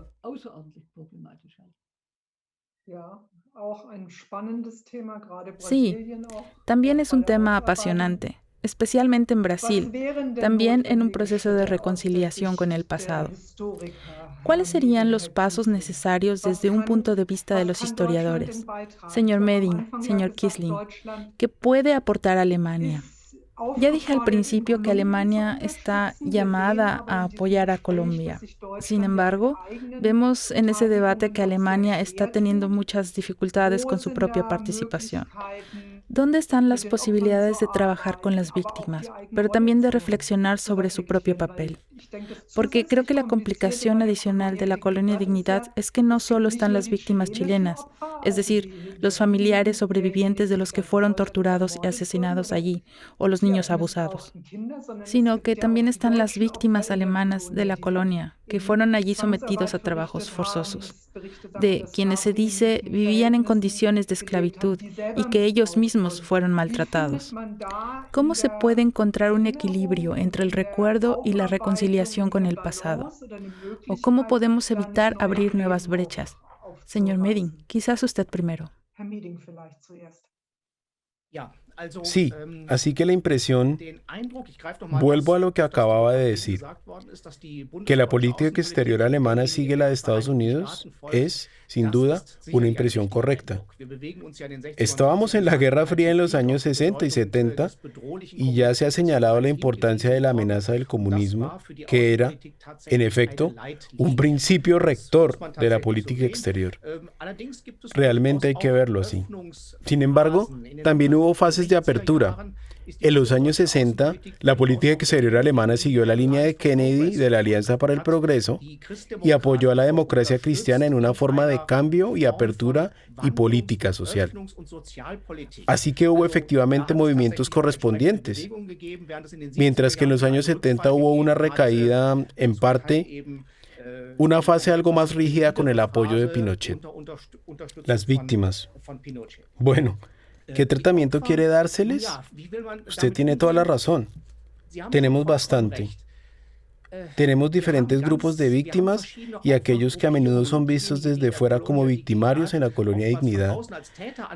Sí, también es un tema apasionante, especialmente en Brasil, también en un proceso de reconciliación con el pasado. ¿Cuáles serían los pasos necesarios desde un punto de vista de los historiadores? Señor Meding, señor Quisling, ¿qué puede aportar Alemania? Ya dije al principio que Alemania está llamada a apoyar a Colombia. Sin embargo, vemos en ese debate que Alemania está teniendo muchas dificultades con su propia participación. ¿Dónde están las posibilidades de trabajar con las víctimas, pero también de reflexionar sobre su propio papel? Porque creo que la complicación adicional de la colonia Dignidad es que no solo están las víctimas chilenas, es decir, los familiares sobrevivientes de los que fueron torturados y asesinados allí, o los niños abusados, sino que también están las víctimas alemanas de la colonia, que fueron allí sometidos a trabajos forzosos, de quienes se dice vivían en condiciones de esclavitud y que ellos mismos fueron maltratados. ¿Cómo se puede encontrar un equilibrio entre el recuerdo y la reconciliación con el pasado? ¿O cómo podemos evitar abrir nuevas brechas? Señor Meding, quizás usted primero. Sí, así que la impresión, vuelvo a lo que acababa de decir, que la política exterior alemana sigue la de Estados Unidos es, sin duda, una impresión correcta. Estábamos en la Guerra Fría en los años 60 y 70 y ya se ha señalado la importancia de la amenaza del comunismo, que era, en efecto, un principio rector de la política exterior. Realmente hay que verlo así. Sin embargo, también hubo fases entonces de apertura. En los años 60, la política exterior alemana siguió la línea de Kennedy de la Alianza para el Progreso y apoyó a la democracia cristiana en una forma de cambio y apertura y política social. Así que hubo efectivamente movimientos correspondientes, mientras que en los años 70 hubo una recaída, en parte, una fase algo más rígida con el apoyo de Pinochet. Las víctimas. Bueno, ¿qué tratamiento quiere dárseles? Usted tiene toda la razón. Tenemos bastante. Tenemos diferentes grupos de víctimas y aquellos que a menudo son vistos desde fuera como victimarios en la colonia Dignidad,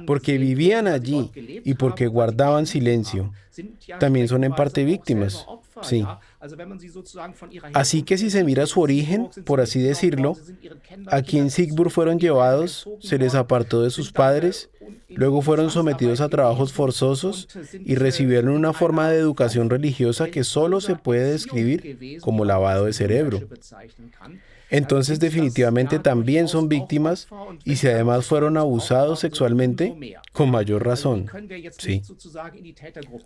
porque vivían allí y porque guardaban silencio. También son en parte víctimas, sí. Así que si se mira su origen, por así decirlo, aquí en Siegburg fueron llevados, se les apartó de sus padres, luego fueron sometidos a trabajos forzosos y recibieron una forma de educación religiosa que solo se puede describir como lavado de cerebro. Entonces definitivamente también son víctimas y si además fueron abusados sexualmente, con mayor razón. Sí.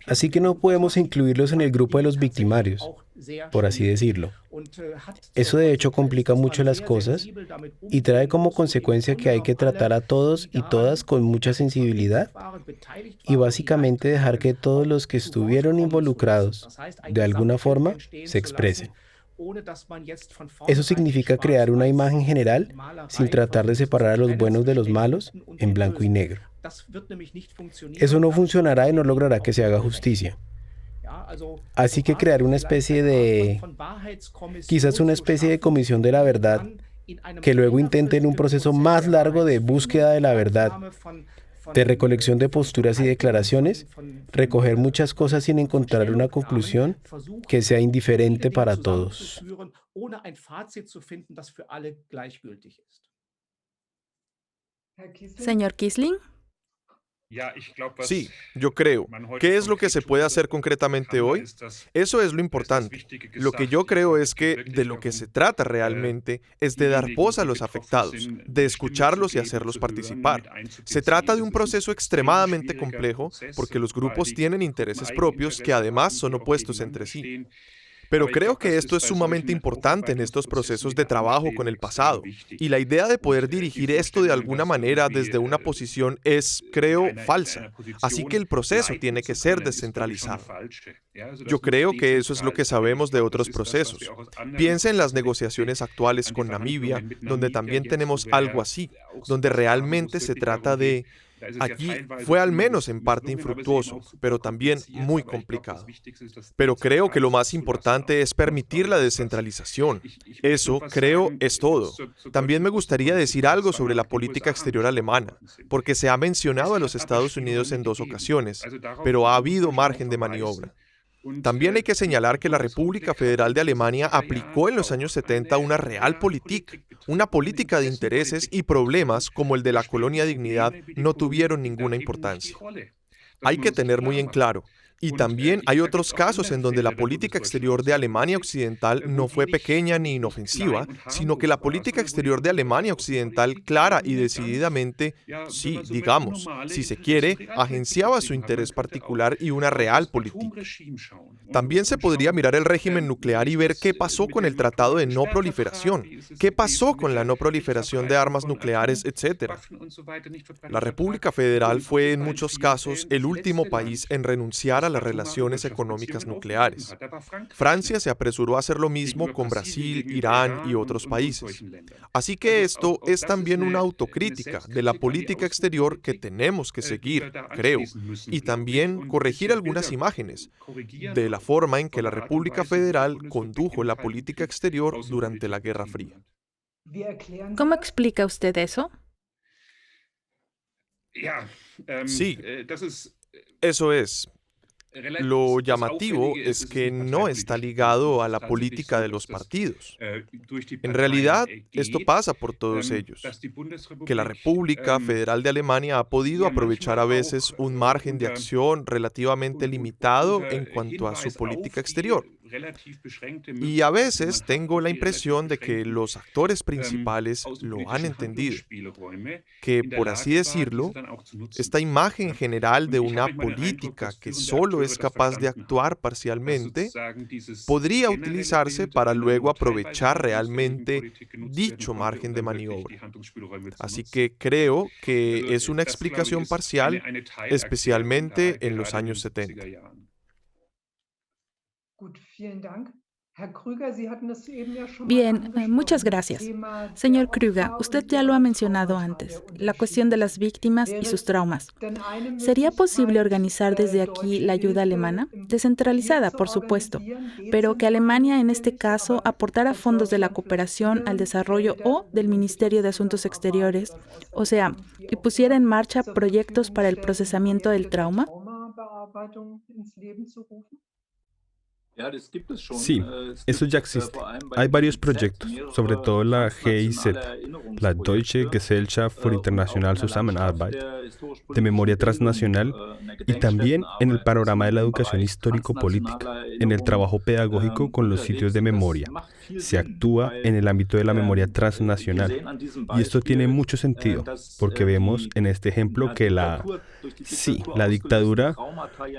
Así que no podemos incluirlos en el grupo de los victimarios, por así decirlo. Eso de hecho complica mucho las cosas y trae como consecuencia que hay que tratar a todos y todas con mucha sensibilidad y básicamente dejar que todos los que estuvieron involucrados de alguna forma se expresen. Eso significa crear una imagen general sin tratar de separar a los buenos de los malos en blanco y negro. Eso no funcionará y no logrará que se haga justicia. Así que crear una especie de, quizás una especie de comisión de la verdad, que luego intente en un proceso más largo de búsqueda de la verdad, de recolección de posturas y declaraciones, recoger muchas cosas sin encontrar una conclusión que sea indiferente para todos. Señor Quisling. Sí, yo creo. ¿Qué es lo que se puede hacer concretamente hoy? Eso es lo importante. Lo que yo creo es que de lo que se trata realmente es de dar voz a los afectados, de escucharlos y hacerlos participar. Se trata de un proceso extremadamente complejo porque los grupos tienen intereses propios que además son opuestos entre sí. Pero creo que esto es sumamente importante en estos procesos de trabajo con el pasado. Y la idea de poder dirigir esto de alguna manera desde una posición es, creo, falsa. Así que el proceso tiene que ser descentralizado. Yo creo que eso es lo que sabemos de otros procesos. Piensa en las negociaciones actuales con Namibia, donde también tenemos algo así, donde realmente se trata de... Allí fue al menos en parte infructuoso, pero también muy complicado. Pero creo que lo más importante es permitir la descentralización. Eso, creo, es todo. También me gustaría decir algo sobre la política exterior alemana, porque se ha mencionado a los Estados Unidos en 2 ocasiones, pero ha habido margen de maniobra. También hay que señalar que la República Federal de Alemania aplicó en los años 70 una Realpolitik, una política de intereses y problemas como el de la colonia Dignidad no tuvieron ninguna importancia. Hay que tener muy en claro. Y también hay otros casos en donde la política exterior de Alemania Occidental no fue pequeña ni inofensiva, sino que la política exterior de Alemania Occidental clara y decididamente, sí, digamos, si se quiere, agenciaba su interés particular y una Realpolitik. También se podría mirar el régimen nuclear y ver qué pasó con el Tratado de No Proliferación, qué pasó con la no proliferación de armas nucleares, etc. La República Federal fue en muchos casos el último país en renunciar a las relaciones económicas nucleares. Francia se apresuró a hacer lo mismo con Brasil, Irán y otros países. Así que esto es también una autocrítica de la política exterior que tenemos que seguir, creo, y también corregir algunas imágenes de la forma en que la República Federal condujo la política exterior durante la Guerra Fría. ¿Cómo explica usted eso? Sí, eso es. Lo llamativo es que no está ligado a la política de los partidos. En realidad, esto pasa por todos ellos, que la República Federal de Alemania ha podido aprovechar a veces un margen de acción relativamente limitado en cuanto a su política exterior. Y a veces tengo la impresión de que los actores principales lo han entendido, que por así decirlo, esta imagen general de una política que solo es capaz de actuar parcialmente podría utilizarse para luego aprovechar realmente dicho margen de maniobra. Así que creo que es una explicación parcial, especialmente en los años 70. Bien, muchas gracias. Señor Krüger, usted ya lo ha mencionado antes, la cuestión de las víctimas y sus traumas. ¿Sería posible organizar desde aquí la ayuda alemana? Descentralizada, por supuesto, pero que Alemania en este caso aportara fondos de la cooperación al desarrollo o del Ministerio de Asuntos Exteriores, o sea, y pusiera en marcha proyectos para el procesamiento del trauma? Sí, eso ya existe. Hay varios proyectos, sobre todo la GIZ, la Deutsche Gesellschaft für internationale Zusammenarbeit, de memoria transnacional, y también en el panorama de la educación histórico-política, en el trabajo pedagógico con los sitios de memoria. Se actúa en el ámbito de la memoria transnacional. Y esto tiene mucho sentido, porque vemos en este ejemplo que la dictadura,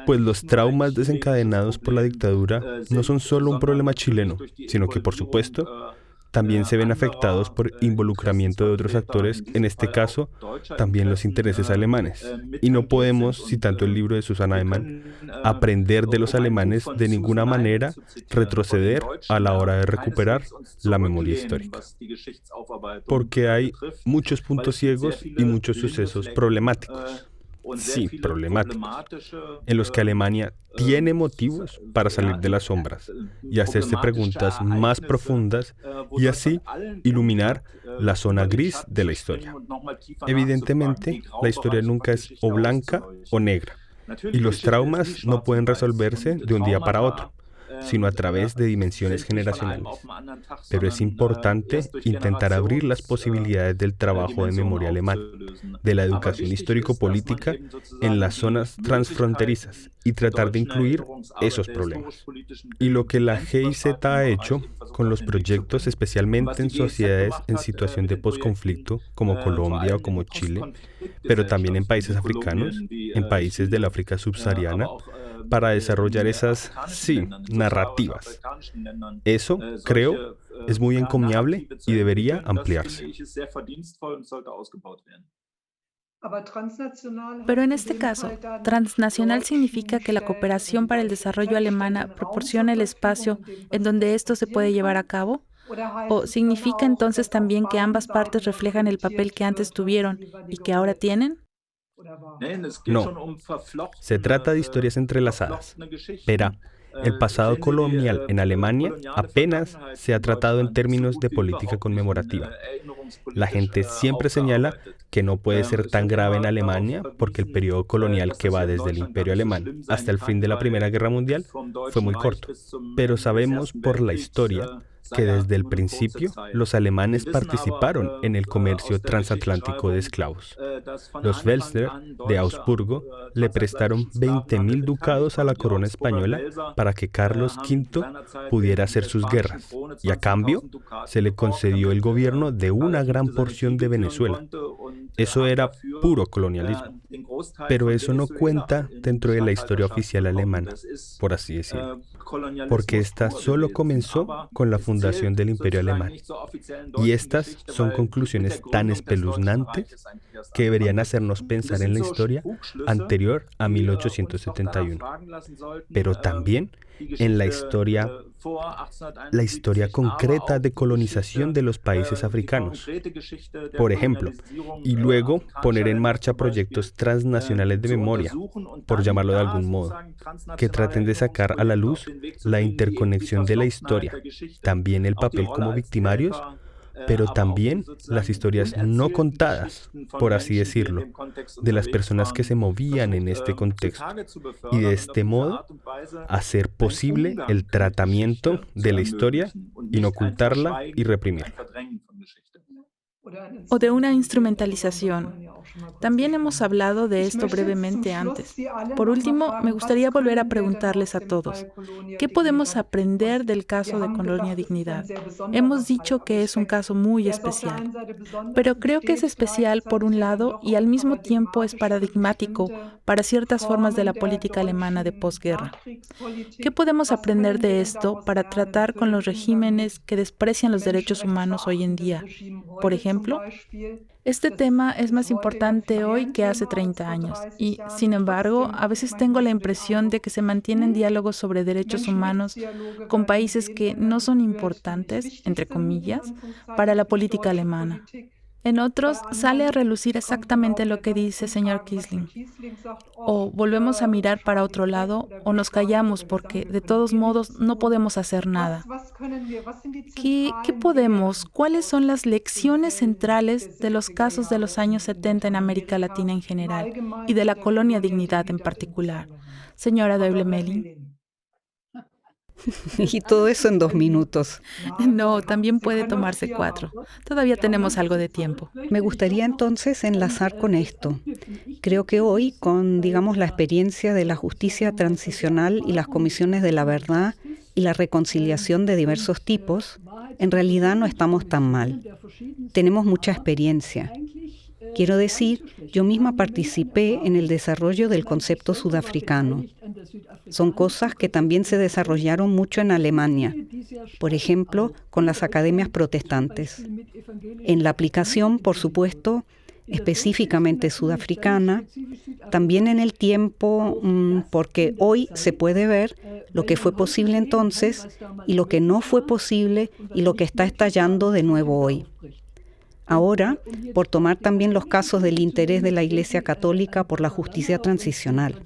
pues los traumas desencadenados por la dictadura no son solo un problema chileno, sino que, por supuesto, también se ven afectados por involucramiento de otros actores, en este caso, también los intereses alemanes. Y no podemos, citando el libro de Susanna Eimann, aprender de los alemanes de ninguna manera, retroceder a la hora de recuperar la memoria histórica. Porque hay muchos puntos ciegos y muchos sucesos problemáticos. Sí, problemáticos, en los que Alemania tiene motivos para salir de las sombras y hacerse preguntas más profundas y así iluminar la zona gris de la historia. Evidentemente, la historia nunca es o blanca o negra, y los traumas no pueden resolverse de un día para otro, sino a través de dimensiones generacionales. Pero es importante intentar abrir las posibilidades del trabajo de memoria alemán, de la educación histórico-política en las zonas transfronterizas y tratar de incluir esos problemas. Y lo que la GIZ ha hecho con los proyectos, especialmente en sociedades en situación de posconflicto, como Colombia o como Chile, pero también en países africanos, en países del África subsahariana, para desarrollar esas, narrativas. Eso, creo, es muy encomiable y debería ampliarse. Pero en este caso, transnacional significa que la cooperación para el desarrollo alemana proporciona el espacio en donde esto se puede llevar a cabo. ¿O significa entonces también que ambas partes reflejan el papel que antes tuvieron y que ahora tienen? No, se trata de historias entrelazadas. Verá, el pasado colonial en Alemania apenas se ha tratado en términos de política conmemorativa. La gente siempre señala que no puede ser tan grave en Alemania porque el periodo colonial que va desde el Imperio Alemán hasta el fin de la Primera Guerra Mundial fue muy corto. Pero sabemos por la historia que desde el principio los alemanes participaron en el comercio transatlántico de esclavos. Los Welser de Augsburgo le prestaron 20.000 ducados a la corona española para que Carlos V pudiera hacer sus guerras, y a cambio se le concedió el gobierno de una gran porción de Venezuela. Eso era puro colonialismo. Pero eso no cuenta dentro de la historia oficial alemana, por así decirlo, porque esta solo comenzó con la fundación del Imperio Alemán. Y estas son conclusiones tan espeluznantes que deberían hacernos pensar en la historia anterior a 1871, pero también en la historia concreta de colonización de los países africanos, por ejemplo, y luego poner en marcha proyectos transnacionales de memoria, por llamarlo de algún modo, que traten de sacar a la luz la interconexión de la historia, también el papel como victimarios, pero también las historias no contadas, por así decirlo, de las personas que se movían en este contexto, y de este modo hacer posible el tratamiento de la historia, inocultarla y reprimirla. O de una instrumentalización. También hemos hablado de esto brevemente antes. Por último, me gustaría volver a preguntarles a todos, ¿qué podemos aprender del caso de Colonia Dignidad? Hemos dicho que es un caso muy especial, pero creo que es especial por un lado y al mismo tiempo es paradigmático para ciertas formas de la política alemana de posguerra. ¿Qué podemos aprender de esto para tratar con los regímenes que desprecian los derechos humanos hoy en día? Por ejemplo, este tema es más importante hoy que hace 30 años y, sin embargo, a veces tengo la impresión de que se mantienen diálogos sobre derechos humanos con países que no son importantes, entre comillas, para la política alemana. En otros sale a relucir exactamente lo que dice señor Quisling. O volvemos a mirar para otro lado o nos callamos porque de todos modos no podemos hacer nada. ¿Qué podemos? ¿Cuáles son las lecciones centrales de los casos de los años 70 en América Latina en general y de la Colonia Dignidad en particular? Señora Deuble-Melling. Y todo eso en 2 minutos. No, también puede tomarse 4. Todavía tenemos algo de tiempo. Me gustaría entonces enlazar con esto. Creo que hoy, con, digamos, la experiencia de la justicia transicional y las comisiones de la verdad y la reconciliación de diversos tipos, en realidad no estamos tan mal. Tenemos mucha experiencia. Quiero decir, yo misma participé en el desarrollo del concepto sudafricano. Son cosas que también se desarrollaron mucho en Alemania, por ejemplo, con las academias protestantes. En la aplicación, por supuesto, específicamente sudafricana, también en el tiempo, porque hoy se puede ver lo que fue posible entonces y lo que no fue posible y lo que está estallando de nuevo hoy. Ahora, por tomar también los casos del interés de la Iglesia Católica por la justicia transicional.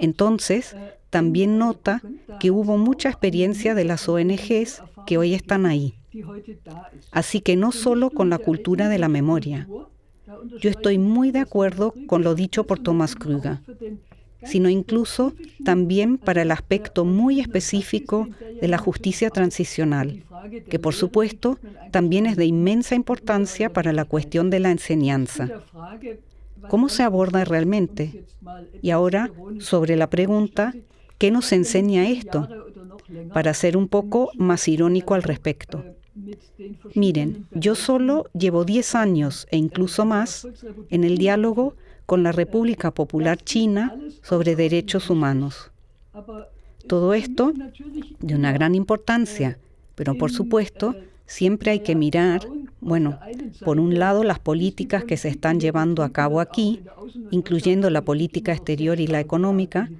Entonces, también nota que hubo mucha experiencia de las ONGs que hoy están ahí. Así que no solo con la cultura de la memoria. Yo estoy muy de acuerdo con lo dicho por Thomas Krüger, sino incluso también para el aspecto muy específico de la justicia transicional, que por supuesto también es de inmensa importancia para la cuestión de la enseñanza. ¿Cómo se aborda realmente? Y ahora, sobre la pregunta, ¿qué nos enseña esto? Para ser un poco más irónico al respecto. Miren, yo solo llevo 10 años e incluso más en el diálogo con la República Popular China sobre derechos humanos. Todo esto de una gran importancia, pero por supuesto siempre hay que mirar, por un lado las políticas que se están llevando a cabo aquí, incluyendo la política exterior y la económica,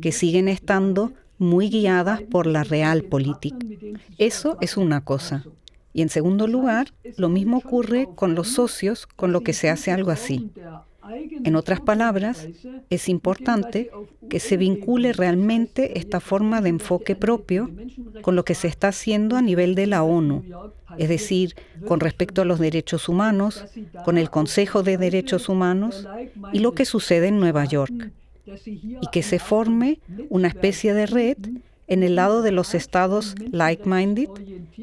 que siguen estando muy guiadas por la Realpolitik. Eso es una cosa. Y en segundo lugar, lo mismo ocurre con los socios, con lo que se hace algo así. En otras palabras, es importante que se vincule realmente esta forma de enfoque propio con lo que se está haciendo a nivel de la ONU, es decir, con respecto a los derechos humanos, con el Consejo de Derechos Humanos y lo que sucede en Nueva York, y que se forme una especie de red en el lado de los estados like-minded,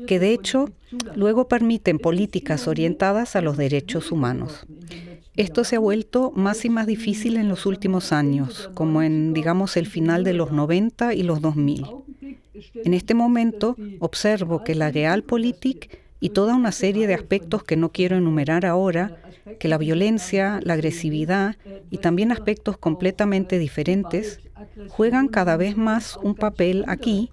que de hecho luego permiten políticas orientadas a los derechos humanos. Esto se ha vuelto más y más difícil en los últimos años, como en, digamos, el final de los 90 y los 2000. En este momento observo que la Realpolitik y toda una serie de aspectos que no quiero enumerar ahora, que la violencia, la agresividad y también aspectos completamente diferentes, juegan cada vez más un papel aquí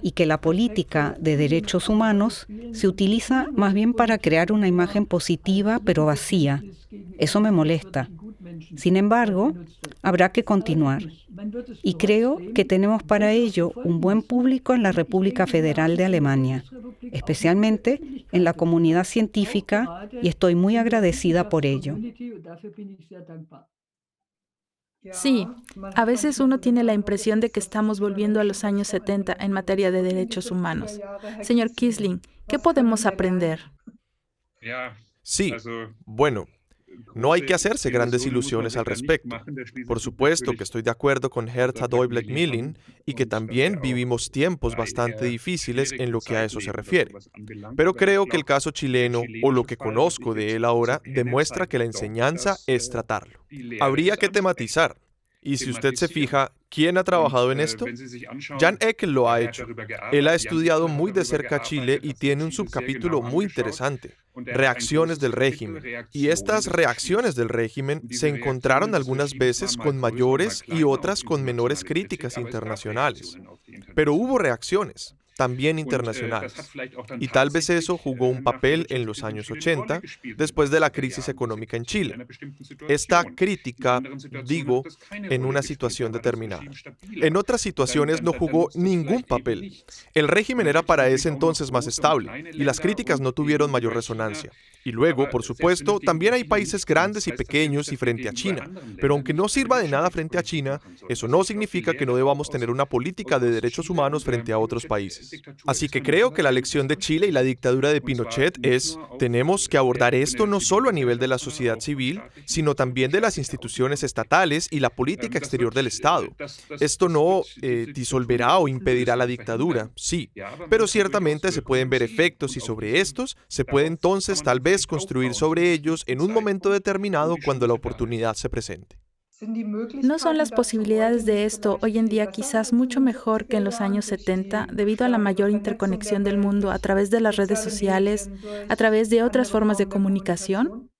y que la política de derechos humanos se utiliza más bien para crear una imagen positiva pero vacía. Eso me molesta. Sin embargo, habrá que continuar. Y creo que tenemos para ello un buen público en la República Federal de Alemania, especialmente en la comunidad científica, y estoy muy agradecida por ello. Sí, a veces uno tiene la impresión de que estamos volviendo a los años 70 en materia de derechos humanos. Señor Quisling, ¿qué podemos aprender? Sí, bueno, no hay que hacerse grandes ilusiones al respecto. Por supuesto que estoy de acuerdo con Hertha Däubler-Millin y que también vivimos tiempos bastante difíciles en lo que a eso se refiere. Pero creo que el caso chileno, o lo que conozco de él ahora, demuestra que la enseñanza es tratarlo. Habría que tematizar. Y si usted se fija, ¿quién ha trabajado en esto? Jan Eckel lo ha hecho. Él ha estudiado muy de cerca Chile y tiene un subcapítulo muy interesante, Reacciones del régimen. Y estas reacciones del régimen se encontraron algunas veces con mayores y otras con menores críticas internacionales. Pero hubo reacciones, también internacionales. Y tal vez eso jugó un papel en los años 80, después de la crisis económica en Chile. Esta crítica, digo, en una situación determinada. En otras situaciones no jugó ningún papel. El régimen era para ese entonces más estable y las críticas no tuvieron mayor resonancia. Y luego, por supuesto, también hay países grandes y pequeños y frente a China. Pero aunque no sirva de nada frente a China, eso no significa que no debamos tener una política de derechos humanos frente a otros países. Así que creo que la lección de Chile y la dictadura de Pinochet es, tenemos que abordar esto no solo a nivel de la sociedad civil, sino también de las instituciones estatales y la política exterior del Estado. Esto no disolverá o impedirá la dictadura, sí, pero ciertamente se pueden ver efectos y sobre estos se puede entonces tal vez construir sobre ellos en un momento determinado cuando la oportunidad se presente. ¿No son las posibilidades de esto hoy en día quizás mucho mejor que en los años 70 debido a la mayor interconexión del mundo a través de las redes sociales, a través de otras formas de comunicación?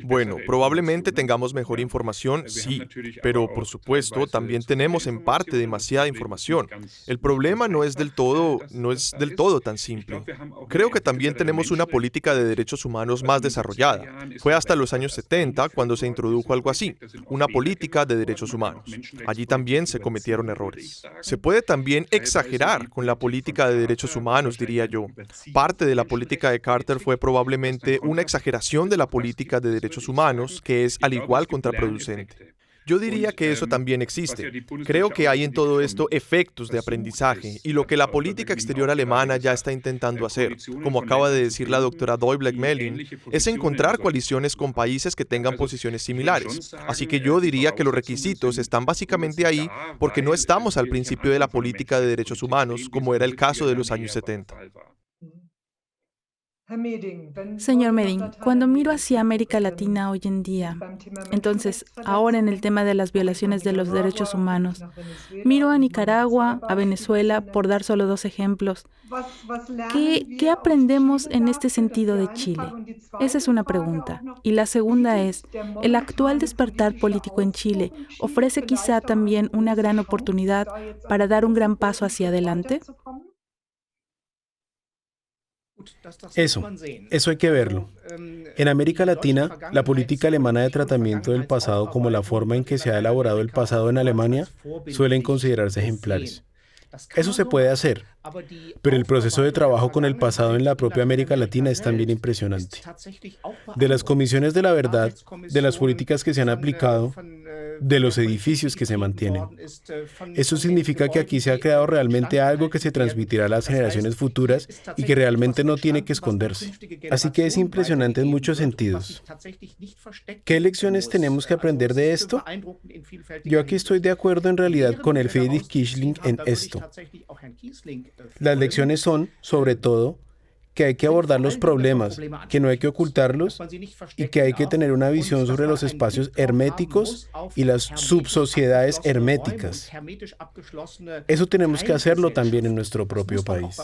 Bueno, probablemente tengamos mejor información, sí, pero por supuesto también tenemos en parte demasiada información. El problema no es del todo tan simple. Creo que también tenemos una política de derechos humanos más desarrollada. Fue hasta los años 70 cuando se introdujo algo así, una política de derechos humanos. Allí también se cometieron errores. Se puede también exagerar con la política de derechos humanos, diría yo. Parte de la política de Carter fue probablemente una exageración de la política de derechos humanos, que es al igual contraproducente. Yo diría que eso también existe. Creo que hay en todo esto efectos de aprendizaje y lo que la política exterior alemana ya está intentando hacer, como acaba de decir la doctora Däubler-Mellin, es encontrar coaliciones con países que tengan posiciones similares. Así que yo diría que los requisitos están básicamente ahí porque no estamos al principio de la política de derechos humanos, como era el caso de los años 70. Señor Meding, cuando miro hacia América Latina hoy en día, entonces, ahora en el tema de las violaciones de los derechos humanos, miro a Nicaragua, a Venezuela, por dar solo dos ejemplos. ¿Qué aprendemos en este sentido de Chile? Esa es una pregunta. Y la segunda es, ¿el actual despertar político en Chile ofrece quizá también una gran oportunidad para dar un gran paso hacia adelante? Eso hay que verlo. En América Latina, la política alemana de tratamiento del pasado como la forma en que se ha elaborado el pasado en Alemania suelen considerarse ejemplares. Eso se puede hacer, pero el proceso de trabajo con el pasado en la propia América Latina es también impresionante. De las comisiones de la verdad, de las políticas que se han aplicado, de los edificios que se mantienen. Eso significa que aquí se ha creado realmente algo que se transmitirá a las generaciones futuras y que realmente no tiene que esconderse. Así que es impresionante en muchos sentidos. ¿Qué lecciones tenemos que aprender de esto? Yo aquí estoy de acuerdo en realidad con el Friedrich Kiesling en esto. Las lecciones son, sobre todo, que hay que abordar los problemas, que no hay que ocultarlos y que hay que tener una visión sobre los espacios herméticos y las subsociedades herméticas. Eso tenemos que hacerlo también en nuestro propio país,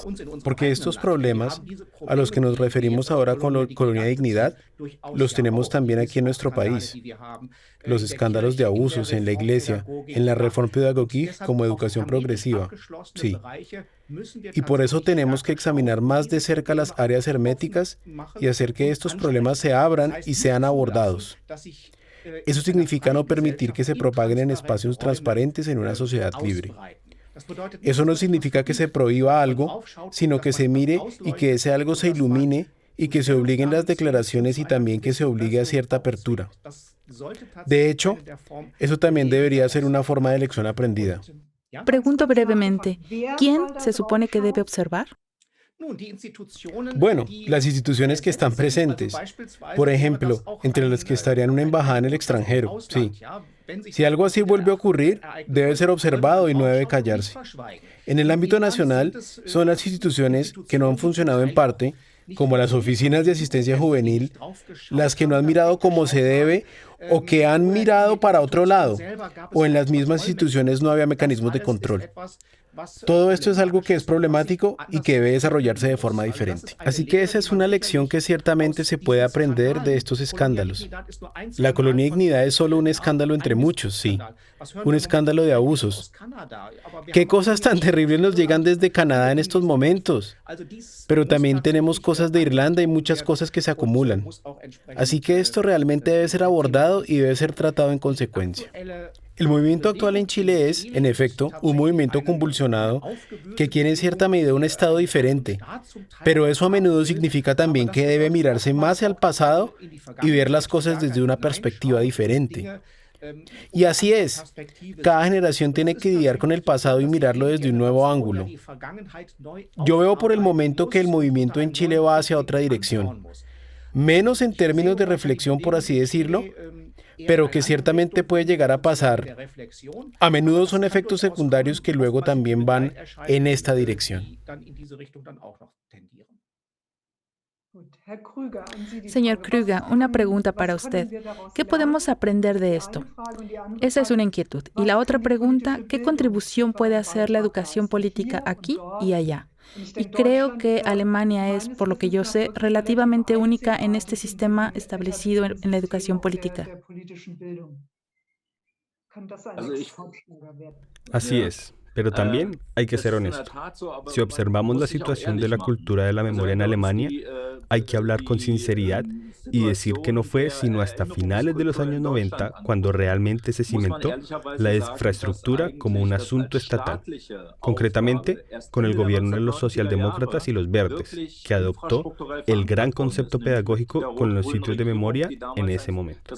porque estos problemas a los que nos referimos ahora con la colonia de dignidad, los tenemos también aquí en nuestro país. Los escándalos de abusos en la iglesia, en la Reform Pädagogik como educación progresiva, sí. Y por eso tenemos que examinar más de cerca las áreas herméticas y hacer que estos problemas se abran y sean abordados. Eso significa no permitir que se propaguen en espacios transparentes en una sociedad libre. Eso no significa que se prohíba algo, sino que se mire y que ese algo se ilumine y que se obliguen las declaraciones y también que se obligue a cierta apertura. De hecho, eso también debería ser una forma de lección aprendida. Pregunto brevemente, ¿quién se supone que debe observar? Bueno, las instituciones que están presentes, por ejemplo, entre las que estarían una embajada en el extranjero, sí. Si algo así vuelve a ocurrir, debe ser observado y no debe callarse. En el ámbito nacional, son las instituciones que no han funcionado en parte, como las oficinas de asistencia juvenil, las que no han mirado como se debe o que han mirado para otro lado, o en las mismas instituciones no había mecanismos de control. Todo esto es algo que es problemático y que debe desarrollarse de forma diferente. Así que esa es una lección que ciertamente se puede aprender de estos escándalos. La colonia Dignidad es solo un escándalo entre muchos, sí. Un escándalo de abusos. ¿Qué cosas tan terribles nos llegan desde Canadá en estos momentos? Pero también tenemos cosas de Irlanda y muchas cosas que se acumulan. Así que esto realmente debe ser abordado y debe ser tratado en consecuencia. El movimiento actual en Chile es, en efecto, un movimiento convulsionado que quiere en cierta medida un Estado diferente, pero eso a menudo significa también que debe mirarse más al pasado y ver las cosas desde una perspectiva diferente. Y así es, cada generación tiene que lidiar con el pasado y mirarlo desde un nuevo ángulo. Yo veo por el momento que el movimiento en Chile va hacia otra dirección, menos en términos de reflexión, por así decirlo, pero que ciertamente puede llegar a pasar. A menudo son efectos secundarios que luego también van en esta dirección. Señor Krüger, una pregunta para usted. ¿Qué podemos aprender de esto? Esa es una inquietud. Y la otra pregunta, ¿qué contribución puede hacer la educación política aquí y allá? Y creo que Alemania es, por lo que yo sé, relativamente única en este sistema establecido en la educación política. Así es, pero también hay que ser honesto. Si observamos la situación de la cultura de la memoria en Alemania, hay que hablar con sinceridad y decir que no fue sino hasta finales de los años 90 cuando realmente se cimentó la infraestructura como un asunto estatal, concretamente con el gobierno de los socialdemócratas y los verdes, que adoptó el gran concepto pedagógico con los sitios de memoria en ese momento.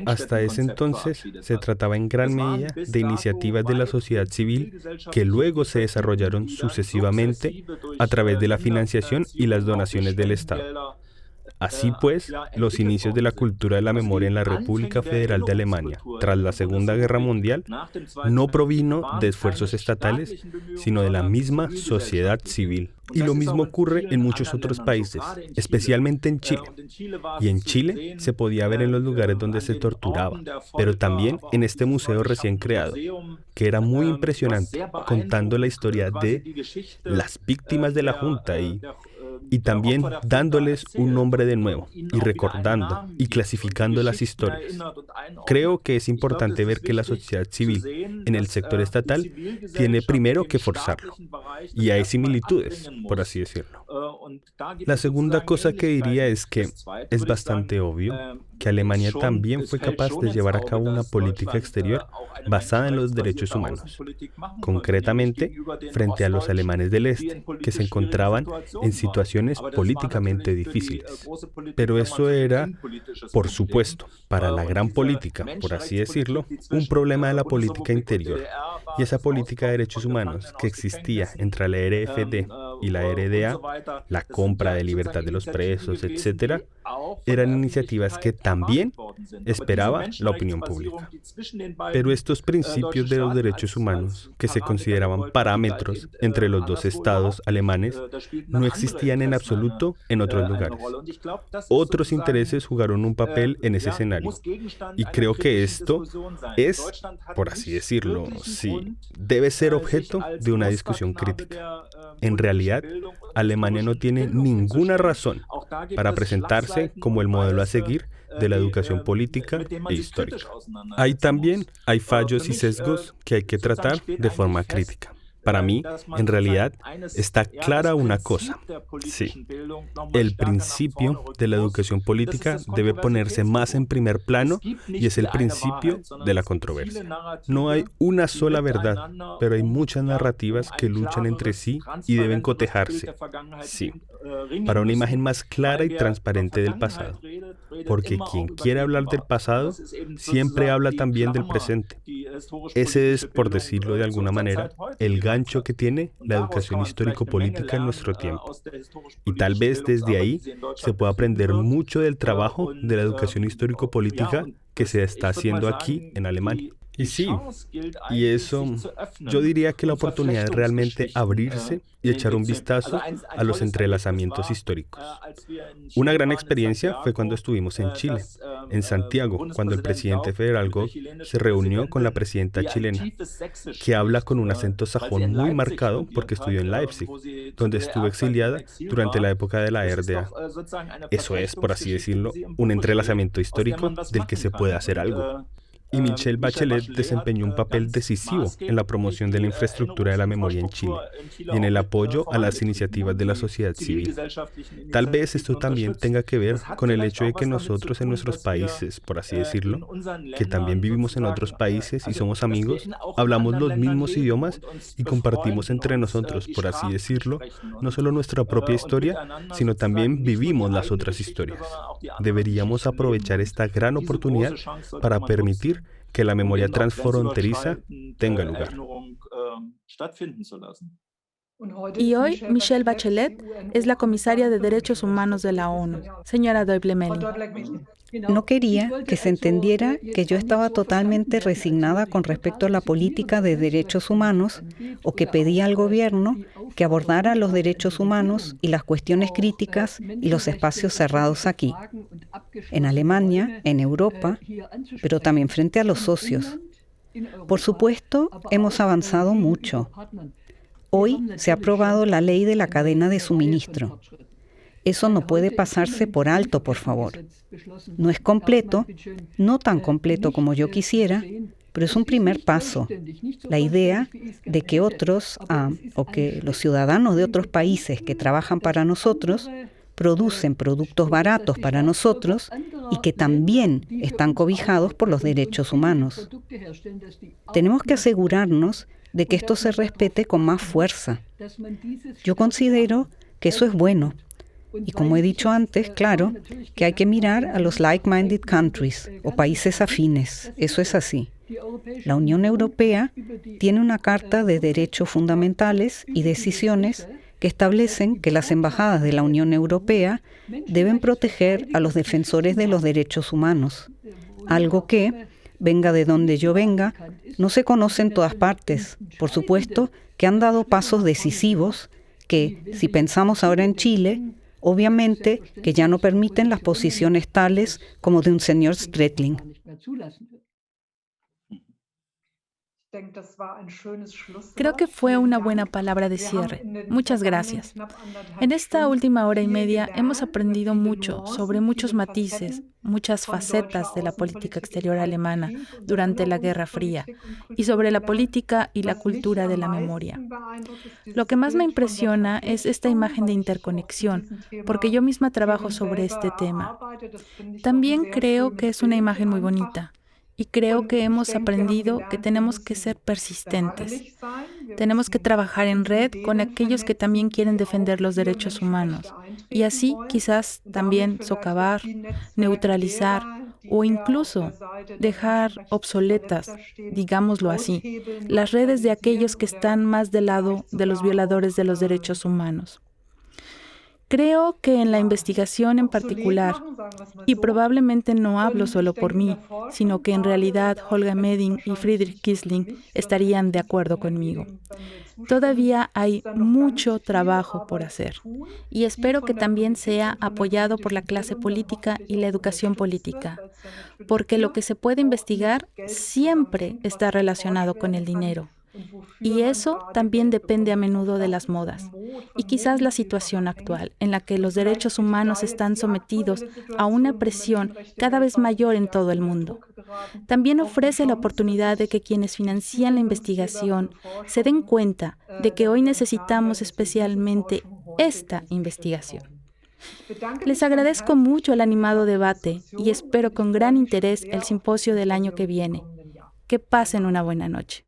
Hasta ese entonces se trataba en gran medida de iniciativas de la sociedad civil que luego se desarrollaron sucesivamente a través de la financiación y las donaciones del Estado. Así pues, los inicios de la cultura de la memoria en la República Federal de Alemania tras la Segunda Guerra Mundial no provino de esfuerzos estatales, sino de la misma sociedad civil. Y lo mismo ocurre en muchos otros países, especialmente en Chile. Y en Chile se podía ver en los lugares donde se torturaba, pero también en este museo recién creado, que era muy impresionante, contando la historia de las víctimas de la Junta y también dándoles un nombre de nuevo y recordando y clasificando las historias. Creo que es importante ver que la sociedad civil en el sector estatal tiene primero que forzarlo. Y hay similitudes, por así decirlo. La segunda cosa que diría es que es bastante obvio que Alemania también fue capaz de llevar a cabo una política exterior basada en los derechos humanos, concretamente frente a los alemanes del Este, que se encontraban en situaciones políticamente difíciles. Pero eso era, por supuesto, para la gran política, por así decirlo, un problema de la política interior. Y esa política de derechos humanos que existía entre la RFD y la RDA, la compra de libertad de los presos, etc., eran iniciativas que también esperaba la opinión pública. Pero estos principios de los derechos humanos, que se consideraban parámetros entre los dos estados alemanes, no existían en absoluto en otros lugares. Otros intereses jugaron un papel en ese escenario. Y creo que esto es, por así decirlo, sí, debe ser objeto de una discusión crítica. En realidad, Alemania no tiene ninguna razón para presentarse como el modelo a seguir de la educación política e histórica. Hay fallos y sesgos que hay que tratar de forma crítica. Para mí, en realidad, está clara una cosa. Sí, el principio de la educación política debe ponerse más en primer plano y es el principio de la controversia. No hay una sola verdad, pero hay muchas narrativas que luchan entre sí y deben cotejarse. Sí, para una imagen más clara y transparente del pasado. Porque quien quiere hablar del pasado, siempre habla también del presente. Ese es, por decirlo de alguna manera, el gancho ancho que tiene la educación histórico-política en nuestro tiempo. Y tal vez desde ahí se pueda aprender mucho del trabajo de la educación histórico-política que se está haciendo aquí en Alemania. Y sí, y eso, yo diría que la oportunidad es realmente abrirse y echar un vistazo a los entrelazamientos históricos. Una gran experiencia fue cuando estuvimos en Chile, en Santiago, cuando el presidente Federal Gog se reunió con la presidenta chilena, que habla con un acento sajón muy marcado porque estudió en Leipzig, donde estuvo exiliada durante la época de la RDA. Eso es, por así decirlo, un entrelazamiento histórico del que se puede hacer algo. Y Michelle Bachelet desempeñó un papel decisivo en la promoción de la infraestructura de la memoria en Chile y en el apoyo a las iniciativas de la sociedad civil. Tal vez esto también tenga que ver con el hecho de que nosotros en nuestros países, por así decirlo, que también vivimos en otros países y somos amigos, hablamos los mismos idiomas y compartimos entre nosotros, por así decirlo, no solo nuestra propia historia, sino también vivimos las otras historias. Deberíamos aprovechar esta gran oportunidad para permitir que la memoria transfronteriza tenga lugar. Y hoy Michelle Bachelet es la comisaria de Derechos Humanos de la ONU. Señora Däubler-Melling. No quería que se entendiera que yo estaba totalmente resignada con respecto a la política de derechos humanos o que pedía al gobierno que abordara los derechos humanos y las cuestiones críticas y los espacios cerrados aquí, en Alemania, en Europa, pero también frente a los socios. Por supuesto, hemos avanzado mucho. Hoy se ha aprobado la ley de la cadena de suministro. Eso no puede pasarse por alto, por favor. No es completo, no tan completo como yo quisiera, pero es un primer paso. La idea de que otros, o que los ciudadanos de otros países que trabajan para nosotros, producen productos baratos para nosotros y que también están cobijados por los derechos humanos. Tenemos que asegurarnos de que esto se respete con más fuerza. Yo considero que eso es bueno. Y como he dicho antes, claro, que hay que mirar a los like-minded countries o países afines. Eso es así. La Unión Europea tiene una Carta de Derechos Fundamentales y decisiones que establecen que las embajadas de la Unión Europea deben proteger a los defensores de los derechos humanos. Algo que, venga de donde yo venga, no se conoce en todas partes. Por supuesto que han dado pasos decisivos que, si pensamos ahora en Chile, obviamente que ya no permiten las posiciones tales como de un señor Stretling. Creo que fue una buena palabra de cierre. Muchas gracias. En esta última hora y media hemos aprendido mucho sobre muchos matices, muchas facetas de la política exterior alemana durante la Guerra Fría y sobre la política y la cultura de la memoria. Lo que más me impresiona es esta imagen de interconexión, porque yo misma trabajo sobre este tema. También creo que es una imagen muy bonita. Y creo que hemos aprendido que tenemos que ser persistentes. Tenemos que trabajar en red con aquellos que también quieren defender los derechos humanos. Y así quizás también socavar, neutralizar o incluso dejar obsoletas, digámoslo así, las redes de aquellos que están más del lado de los violadores de los derechos humanos. Creo que en la investigación en particular, y probablemente no hablo solo por mí, sino que en realidad Holger Medding y Friedrich Quisling estarían de acuerdo conmigo. Todavía hay mucho trabajo por hacer y espero que también sea apoyado por la clase política y la educación política, porque lo que se puede investigar siempre está relacionado con el dinero. Y eso también depende a menudo de las modas y quizás la situación actual, en la que los derechos humanos están sometidos a una presión cada vez mayor en todo el mundo. También ofrece la oportunidad de que quienes financian la investigación se den cuenta de que hoy necesitamos especialmente esta investigación. Les agradezco mucho el animado debate y espero con gran interés el simposio del año que viene. Que pasen una buena noche.